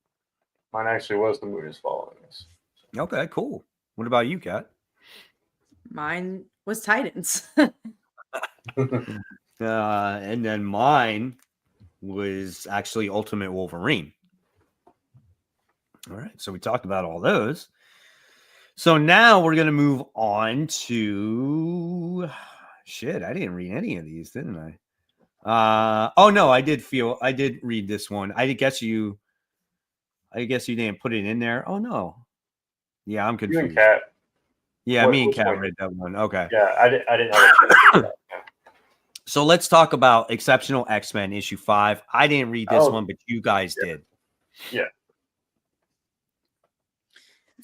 Mine actually was The Moon is Following Us. Okay, cool. What about you, Kat? Mine was Titans. And then mine was actually Ultimate Wolverine. All right, so we talked about all those. So now we're going to move on to shit. I didn't read any of these, didn't I? Oh no, I did read this one. I guess you didn't put it in there. Oh no. Yeah, I'm confused. You and Kat. Yeah, me and Kat read that one. Okay. Yeah, I didn't have it. So let's talk about Exceptional X-Men issue 5. I didn't read this one, but you guys did. Yeah.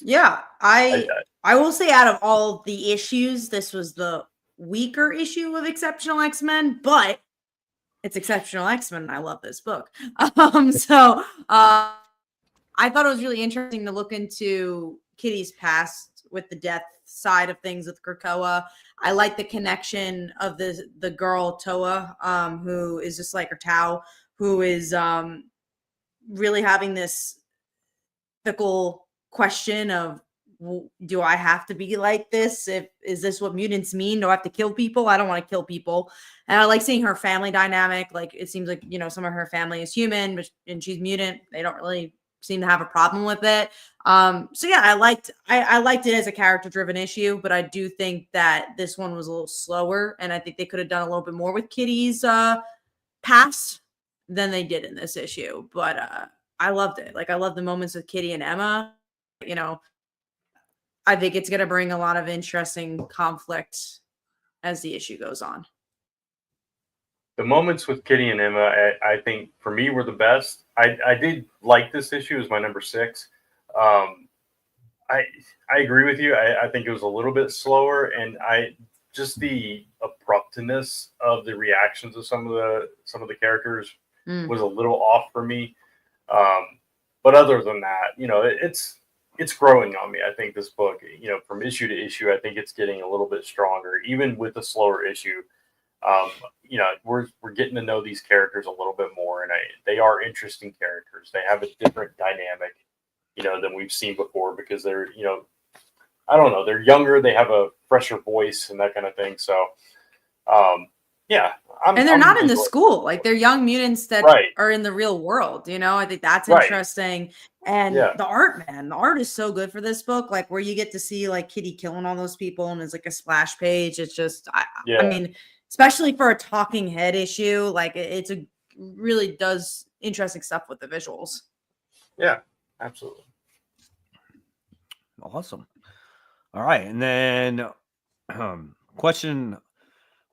Yeah, I will say out of all the issues, this was the weaker issue of Exceptional X-Men, but it's Exceptional X-Men and I love this book. So I thought it was really interesting to look into Kitty's past with the death side of things with Krakoa. I like the connection of the girl Toa, who is just like her Tau, who is really having this fickle question of, do I have to be like this? Is this what mutants mean? Do I have to kill people? I don't want to kill people. And I like seeing her family dynamic. Like it seems like, some of her family is human, and she's mutant. They don't really seem to have a problem with it. So yeah, I liked it as a character driven issue, but I do think that this one was a little slower, and I think they could have done a little bit more with Kitty's past than they did in this issue. But I loved it. Like I love the moments with Kitty and Emma. I think it's going to bring a lot of interesting conflict as the issue goes on. The moments with Kitty and Emma, I think for me were the best. I did like this issue. It was my number 6. I agree with you. I think it was a little bit slower, and just the abruptness of the reactions of some of the characters was a little off for me. But other than that, it's growing on me. I think this book, from issue to issue, I think it's getting a little bit stronger, even with the slower issue. We're getting to know these characters a little bit more, and they are interesting characters. They have a different dynamic, than we've seen before, because they're, I don't know, they're younger, they have a fresher voice and that kind of thing. So, yeah. And they're not in the school. Like, they're young mutants that are in the real world. I think that's interesting. And the art, man, the art is so good for this book. Like, where you get to see like Kitty killing all those people and it's like a splash page. It's just, I mean, especially for a talking head issue, like it's really does interesting stuff with the visuals. Yeah, absolutely. Awesome. All right. And then question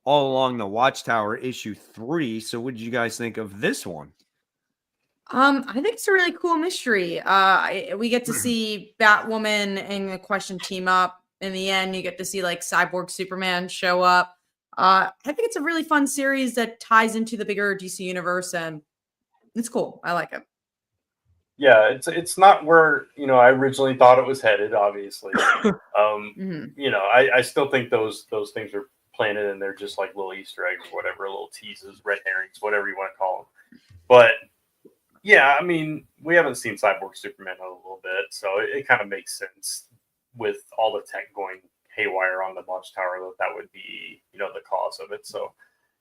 all along the Watchtower issue 3. So what did you guys think of this one? I think it's a really cool mystery. We get to see Batwoman and the Question team up. In the end, you get to see like Cyborg Superman show up. I think it's a really fun series that ties into the bigger DC universe, and it's cool. I like it. Yeah, it's not where I originally thought it was headed. Obviously, I still think those things are planted in there just like little Easter eggs or whatever, little teases, red herrings, whatever you want to call them. But yeah, I mean, we haven't seen Cyborg Superman in a little bit, so it kind of makes sense with all the tech going haywire on the Watchtower that would be the cause of it. So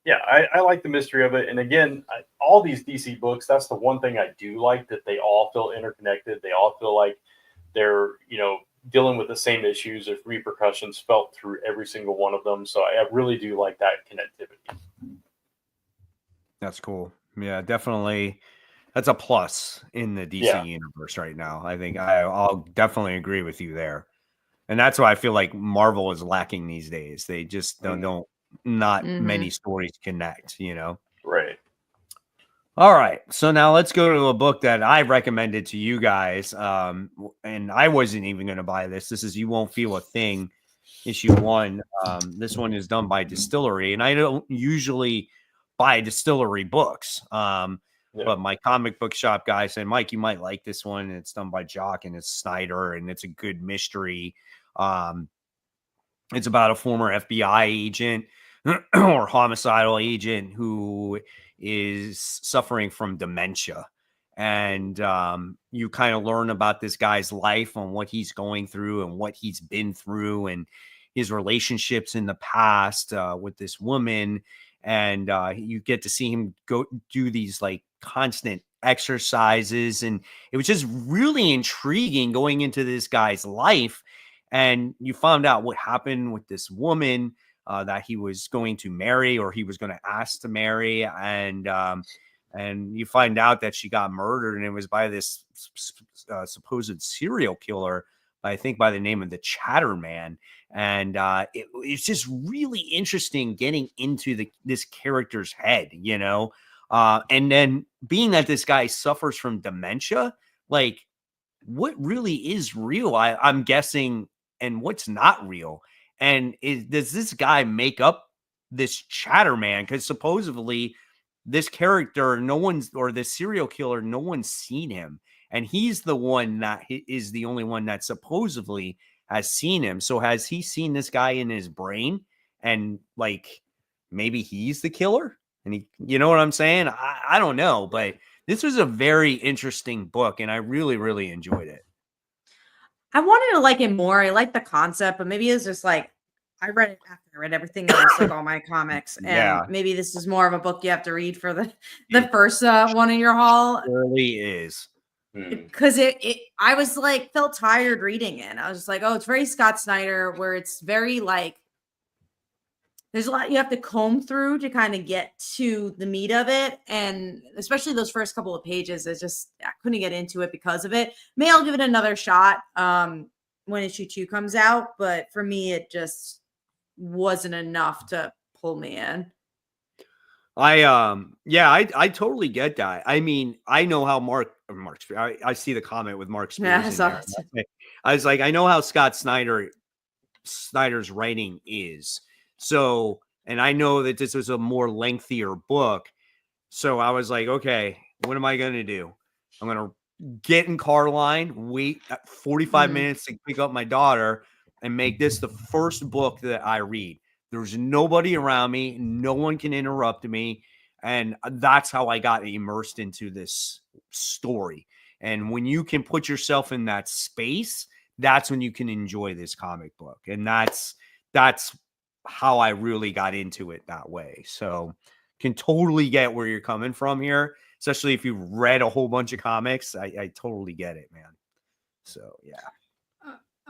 yeah, I like the mystery of it. And again, all these DC books, that's the one thing I do like, that they all feel interconnected. They all feel like they're dealing with the same issues. There's repercussions felt through every single one of them. So I really do like that connectivity. That's cool. Yeah, definitely. That's a plus in the DC universe right now. I think I'll definitely agree with you there. And that's why I feel like Marvel is lacking these days. They just don't many stories connect, Right. All right. So now let's go to a book that I recommended to you guys. And I wasn't even going to buy this. This is You Won't Feel a Thing, issue 1. This one is done by Distillery, and I don't usually buy Distillery books. But my comic book shop guy said, Mike, you might like this one. It's done by Jock and it's Snyder, and it's a good mystery. It's about a former FBI agent or homicidal agent who is suffering from dementia. And you kind of learn about this guy's life and what he's going through and what he's been through and his relationships in the past with this woman. And you get to see him go do these like constant exercises. And it was just really intriguing going into this guy's life. And you found out what happened with this woman that he was going to marry, or he was going to ask to marry. And you find out that she got murdered, and it was by this supposed serial killer, I think by the name of the Chatterman. And it's just really interesting getting into this character's head, and then being that this guy suffers from dementia, like what really is real, I'm guessing, and what's not real. And does this guy make up this Chatterman? Because supposedly this character, this serial killer, no one's seen him. And he's the one that is the only one that supposedly has seen him. So has he seen this guy in his brain? And like, maybe he's the killer? And you know what I'm saying? I don't know. But this was a very interesting book, and I really, really enjoyed it. I wanted to like it more. I like the concept, but maybe it's just like, I read it after I read everything else, like all my comics. And maybe this is more of a book you have to read for the first one in your haul. It really is. Because I was like, felt tired reading it. I was just like, oh, it's very Scott Snyder, where it's very like, there's a lot you have to comb through to kind of get to the meat of it. And especially those first couple of pages, I couldn't get into it because of it. Maybe I'll give it another shot when issue 2 comes out. But for me, it just wasn't enough to pull me in. I totally get that. I mean, I know how I see the comment with Mark Spears. I was like, I know how Scott Snyder's writing is. So, and I know that this was a more lengthier book. So I was like, okay, what am I going to do? I'm going to get in car line, wait 45 minutes to pick up my daughter, and make this the first book that I read. There's nobody around me. No one can interrupt me. And that's how I got immersed into this story. And when you can put yourself in that space, that's when you can enjoy this comic book. And that's how I really got into it that way. So can totally get where you're coming from here, especially if you've read a whole bunch of comics. I totally get it, man. So yeah.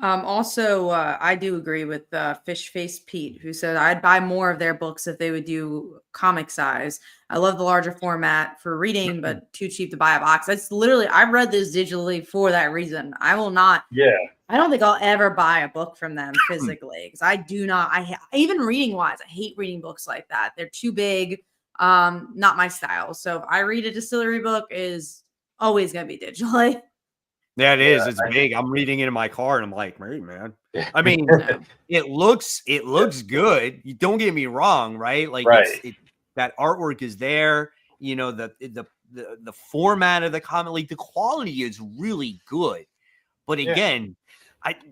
Also, I do agree with Fish Face Pete, who said I'd buy more of their books if they would do comic size. I love the larger format for reading, but too cheap to buy a box. That's literally, I've read this digitally for that reason. I will not. Yeah. I don't think I'll ever buy a book from them physically because I do not. Even reading wise, I hate reading books like that. They're too big. Not my style. So if I read a distillery book, is always going to be digitally. Yeah, it is. It's big. I'm reading it in my car, and I'm like, hey, man. I mean, it looks good. You don't get me wrong, right? Like, that artwork is there. You know, the format of the comic, like the quality is really good. But again,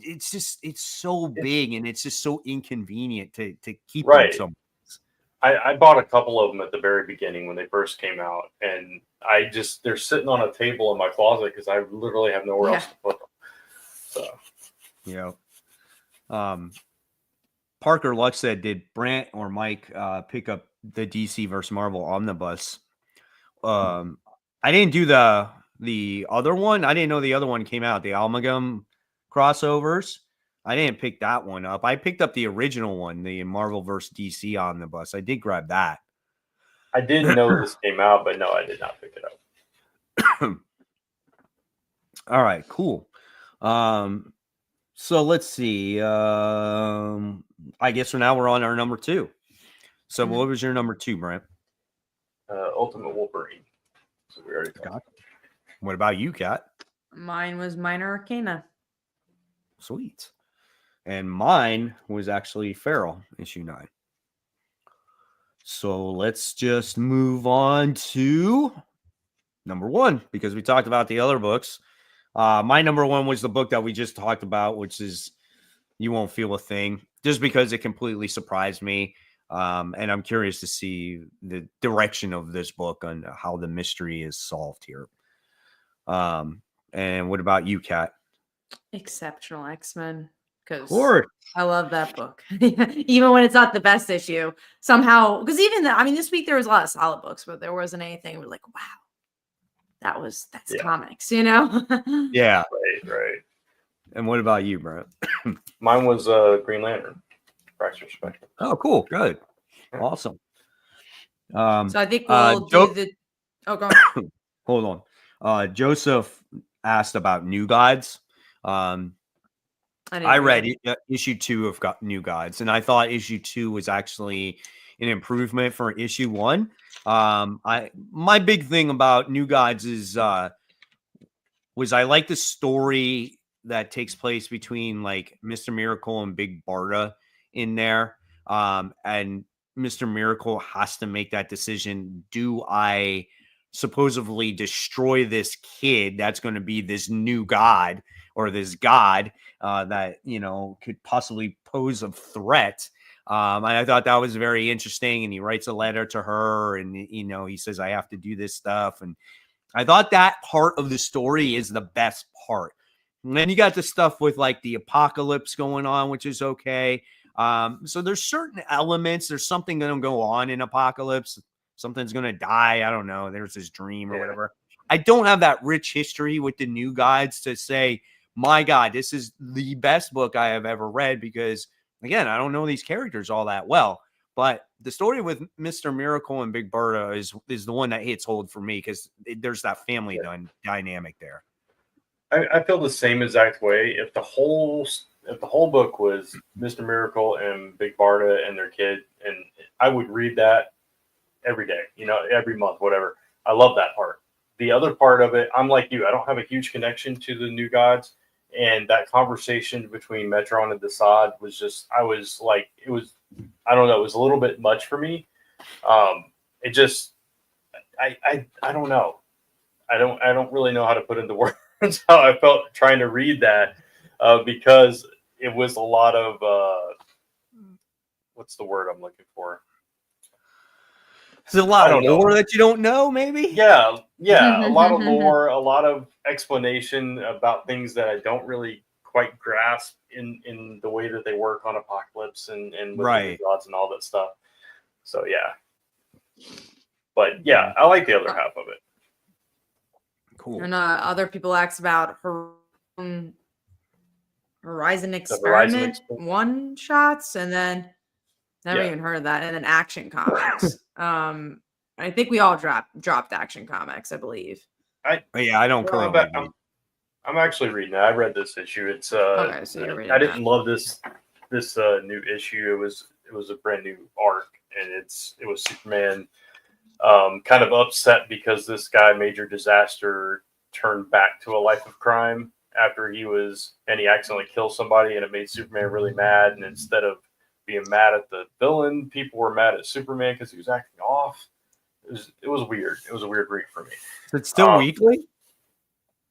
it's so big, and it's just so inconvenient to keep them so. I bought a couple of them at the very beginning when they first came out, and they're sitting on a table in my closet because I literally have nowhere else to put them. So, Parker Luck said, "Did Brant or Mike pick up the DC versus Marvel omnibus?" I didn't do the other one. I didn't know the other one came out. The Amalgam crossovers. I didn't pick that one up. I picked up the original one, the Marvel vs. DC omnibus. I did grab that. I did know this came out, but no, I did not pick it up. All right, cool. So let's see. I guess for now we're on our number 2. So what was your number 2, Brent? Ultimate Wolverine. So we already got. What about you, Kat? Mine was Minor Arcana. Sweet. And mine was actually Feral, issue 9. So let's just move on to number 1, because we talked about the other books. My number 1 was the book that we just talked about, which is You Won't Feel a Thing, just because it completely surprised me. And I'm curious to see the direction of this book on how the mystery is solved here. And what about you, Kat? Exceptional X-Men. Because I love that book. Even when it's not the best issue, somehow, because this week there was a lot of solid books, but there wasn't anything we're like, wow, that's comics, you know? Yeah. Right. And what about you, Brent? Mine was Green Lantern. Fracture Spectrum. Oh, cool. Good. Awesome. So I think we'll do the... Oh, go on. Hold on. Joseph asked about New Gods. I read issue 2 of New Gods, and I thought issue 2 was actually an improvement for issue 1. My big thing about New Gods is was I like the story that takes place between like Mr. Miracle and Big Barda in there, and Mr. Miracle has to make that decision. Do I supposedly destroy this kid that's going to be this new god, or this god that, you know, could possibly pose a threat? And I thought that was very interesting. And he writes a letter to her, and, you know, he says, I have to do this stuff. And I thought that part of the story is the best part. And then you got the stuff with like the apocalypse going on, which is okay. So there's certain elements. There's something going to go on in Apocalypse. Something's going to die. I don't know. There's this dream or whatever. I don't have that rich history with the New Gods to say, my God, this is the best book I have ever read, because, again, I don't know these characters all that well. But the story with Mr. Miracle and Big Berta is the one that hits hold for me, because there's that family dynamic there. I feel the same exact way. If the whole book was Mr. Miracle and Big Barda and their kid, and I would read that every day, you know, every month, whatever. I love that part. The other part of it, I'm like you. I don't have a huge connection to the New Gods, and that conversation between Metron and Desaad was just, I was like, it was I don't know. It was a little bit much for me. It just, I don't know. I don't really know how to put into words how I felt trying to read that, because it was a lot of what's the word I'm looking for? Is it a lot I of don't know. lore that you don't know, maybe? Yeah, a lot of lore, a lot of explanation about things that I don't really quite grasp in the way that they work on Apocalypse and with Right. the gods and all that stuff. So yeah, but yeah, I like the other half of it. Cool. And other people asked about Horizon Horizon Experiment Experiment. one shots, and then never Yeah. even heard of that. And then Action Comics. I think we all dropped Action Comics, I believe. Yeah, I don't Well, currently read. I'm actually reading it. I read this issue. It's Okay, so you're reading I didn't that. love this new issue. It was a brand new arc, and it was Superman kind of upset because this guy, Major Disaster, turned back to a life of crime after he accidentally killed somebody, and it made Superman really mad. And instead of being mad at the villain, people were mad at Superman because he was acting off. It was weird. It was a weird read for me. Is it still weekly?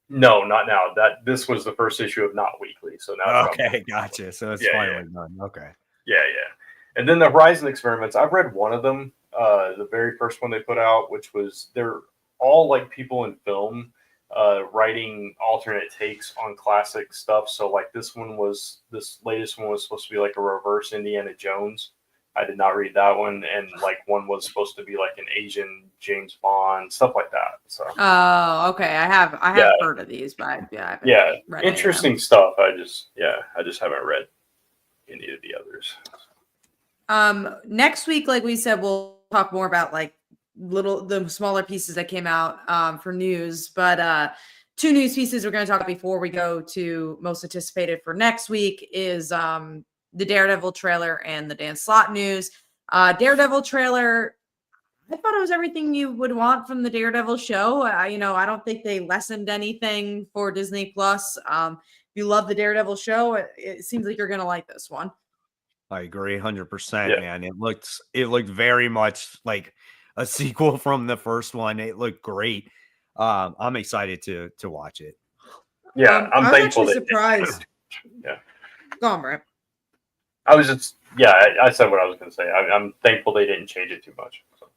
No, not now. This was the first issue of not weekly. So now it's Okay, gotcha. So it's finally done. Okay. Yeah. And then the Horizon Experiments, I've read one of them, the very first one they put out, which was they're all like people in film writing alternate takes on classic stuff. So like this latest one was supposed to be like a reverse Indiana Jones. I did not read that one, and like one was supposed to be like an Asian James Bond, stuff like that. So Oh, okay. I have heard of these, but I haven't read interesting stuff. I just haven't read any of the others. Next week, like we said, we'll talk more about like the smaller pieces that came out for news. But two news pieces we're going to talk about before we go to most anticipated for next week is the Daredevil trailer and the Dan Slott news. Daredevil trailer, I thought it was everything you would want from the Daredevil show. I don't think they lessened anything for Disney Plus. If you love the Daredevil show, it seems like you're going to like this one. I agree 100%, man. It looked very much like a sequel from the first one. It looked great. I'm excited to watch it. Yeah, I'm thankful. I was actually surprised. Yeah. Go on, Brett. I was just, I said what I was going to say. I'm thankful they didn't change it too much. So.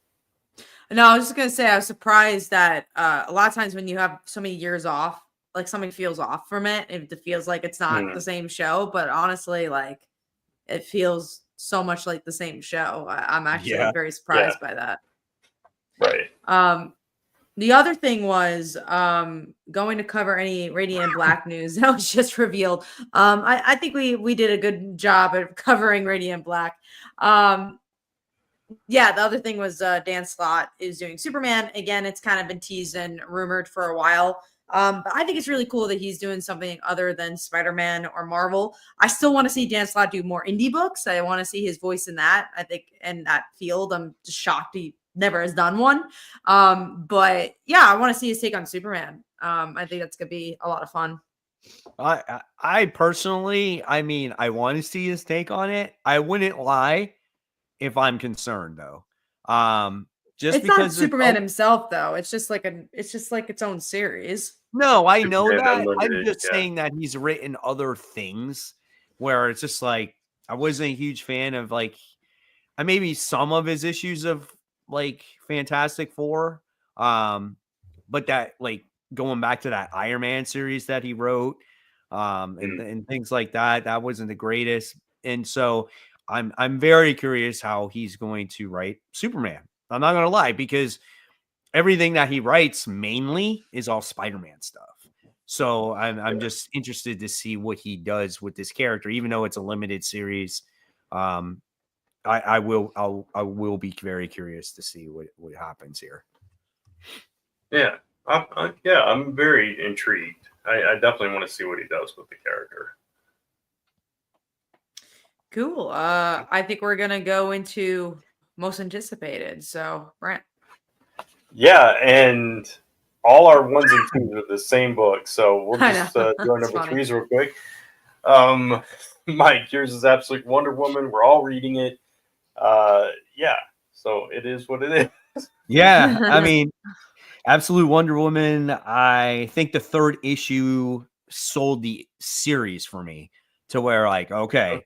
No, I was just going to say I was surprised that a lot of times when you have so many years off, like something feels off from it. It feels like it's not the same show, but honestly, like it feels so much like the same show. I'm actually very surprised by that. Right. The other thing was going to cover any Radiant Black news that was just revealed. I think we did a good job at covering Radiant Black. The other thing was Dan Slott is doing Superman. Again, it's kind of been teased and rumored for a while. But I think it's really cool that he's doing something other than Spider-Man or Marvel. I still want to see Dan Slott do more indie books. I want to see his voice in that. I think in that field, I'm just shocked he never has done one. But I want to see his take on Superman. I think that's gonna be a lot of fun. I personally, I want to see his take on it. I wouldn't lie if I'm concerned though. Just it's because not Superman himself though. It's just like its own series. No, I know Superman that. Unlimited, I'm just saying that he's written other things where it's just like I wasn't a huge fan of like maybe some of his issues of like Fantastic Four. But that like going back to that Iron Man series that he wrote, and things like that wasn't the greatest. And so I'm very curious how he's going to write Superman. I'm not gonna lie, because everything that he writes mainly is all Spider-Man stuff. So I'm just interested to see what he does with this character, even though it's a limited series. I will be very curious to see what happens here. Yeah. I'm very intrigued. I definitely want to see what he does with the character. Cool. I think we're gonna go into most anticipated. So, Brent. Yeah, and all our ones and twos are the same book, so we'll just do our number funny. threes real quick. Mike, yours is Absolute Wonder Woman. We're all reading it. Yeah, so it is what it is. Yeah, I mean, Absolute Wonder Woman. I think the third issue sold the series for me to where, like, okay,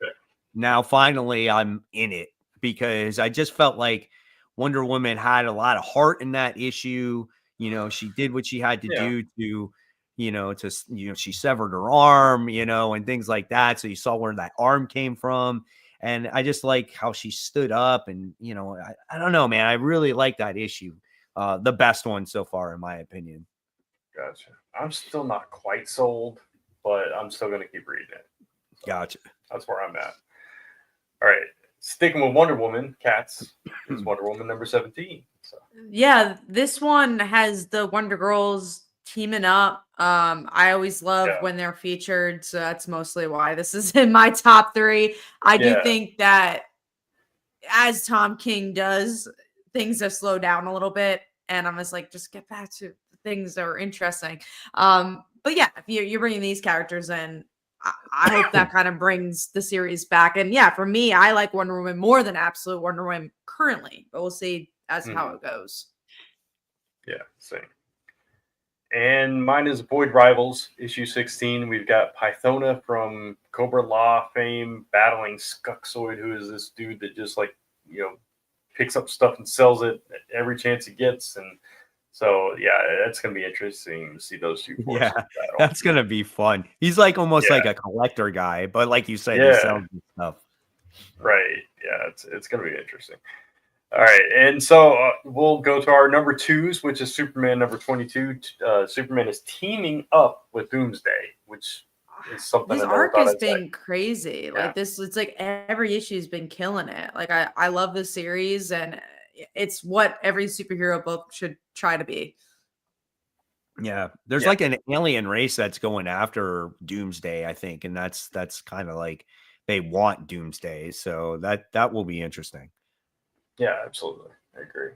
now finally I'm in it, because I just felt like Wonder Woman had a lot of heart in that issue. You know, she did what she had to do to, she severed her arm, and things like that. So you saw where that arm came from. And I just like how she stood up, and, I don't know, man, I really like that issue. The best one so far, in my opinion. Gotcha. I'm still not quite sold, but I'm still going to keep reading it. So Gotcha. that's where I'm at. All right. Sticking with Wonder Woman, Cats is Wonder Woman number 17. So. Yeah, this one has the Wonder Girls teaming up. I always love when they're featured, so that's mostly why this is in my top 3. I do think that, as Tom King does, things have slowed down a little bit, and I'm just get back to things that are interesting. But yeah, if you're bringing these characters in, I hope that kind of brings the series back. And yeah, for me, I like Wonder Woman more than Absolute Wonder Woman currently, but we'll see as how it goes. Yeah, same. And mine is Void Rivals, issue 16. We've got Pythona from Cobra Law fame battling Skuxoid, who is this dude that just picks up stuff and sells it every chance he gets. And so, yeah, that's going to be interesting to see those two forces battle. That's going to be fun. He's like almost like a collector guy, but like you said, he sells stuff. Right. Yeah, it's going to be interesting. All right, and so we'll go to our number 2s, which is Superman number 22. Superman is teaming up with Doomsday, which is something this I never arc thought has I'd been say. crazy. Like this, it's like every issue's been killing it. Like I love this series, and it's what every superhero book should try to be. Yeah, there's like an alien race that's going after Doomsday, I think, and that's kind of like they want Doomsday, so that will be interesting. Yeah, absolutely. I agree.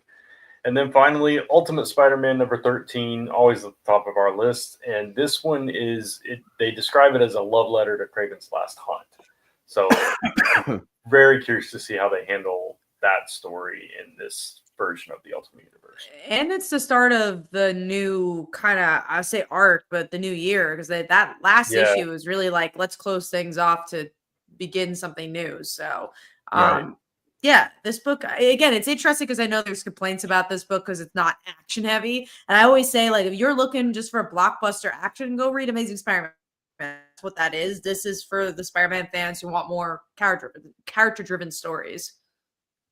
And then finally, Ultimate Spider-Man number 13, always at the top of our list. And this one they describe it as a love letter to Kraven's Last Hunt. So very curious to see how they handle that story in this version of the Ultimate Universe. And it's the start of the new kind of, I say arc, but the new year, because that last issue was really like, let's close things off to begin something new. So, yeah, this book, again, it's interesting because I know there's complaints about this book because it's not action heavy. And I always say, like, if you're looking just for a blockbuster action, go read Amazing Spider-Man. That's what that is. This is for the Spider-Man fans who want more character-driven stories.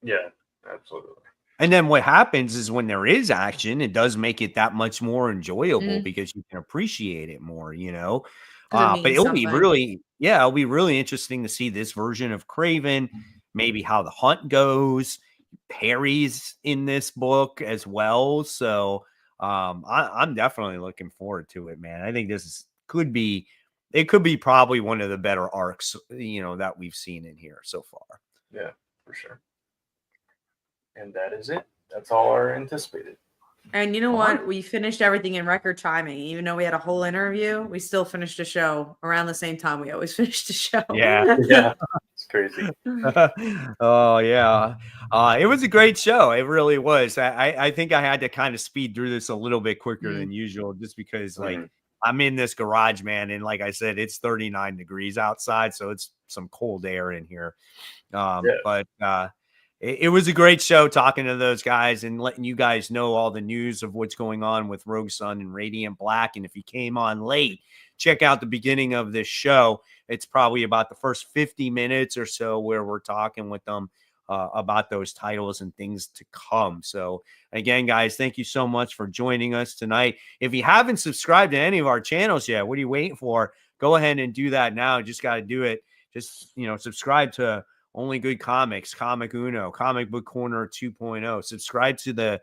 Yeah, absolutely. And then what happens is when there is action, it does make it that much more enjoyable because you can appreciate it more, but it'll be really interesting to see this version of Kraven. Maybe how the hunt goes. Perry's in this book as well. So I'm definitely looking forward to it, man. I think this could be probably one of the better arcs, that we've seen in here so far. Yeah, for sure. And that is it. That's all our anticipated. And you know what? We finished everything in record timing. Even though we had a whole interview, we still finished the show around the same time we always finish the show. Yeah. It's crazy. Oh, yeah. It was a great show. It really was. I think I had to kind of speed through this a little bit quicker than usual just because, I'm in this garage, man. And like I said, it's 39 degrees outside. So it's some cold air in here. But it was a great show talking to those guys and letting you guys know all the news of what's going on with Rogue Sun and Radiant Black. And if you came on late, check out the beginning of this show. It's probably about the first 50 minutes or so where we're talking with them about those titles and things to come. So again, guys, thank you so much for joining us tonight. If you haven't subscribed to any of our channels yet, what are you waiting for? Go ahead and do that now. Just got to do it. Just, subscribe to Only Good Comics, Comic Uno, Comic Book Corner 2.0. Subscribe to the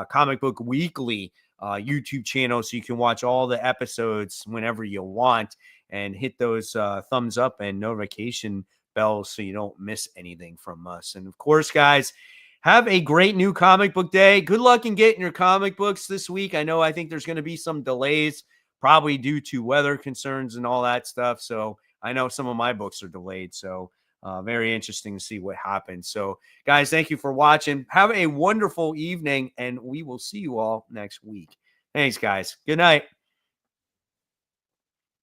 Comic Book Weekly YouTube channel so you can watch all the episodes whenever you want, and hit those thumbs up and notification bells so you don't miss anything from us. And of course, guys, have a great new comic book day. Good luck in getting your comic books this week. I think there's going to be some delays, probably due to weather concerns and all that stuff. So I know some of my books are delayed. So Very interesting to see what happens. So, guys, thank you for watching. Have a wonderful evening, and we will see you all next week. Thanks, guys. Good night.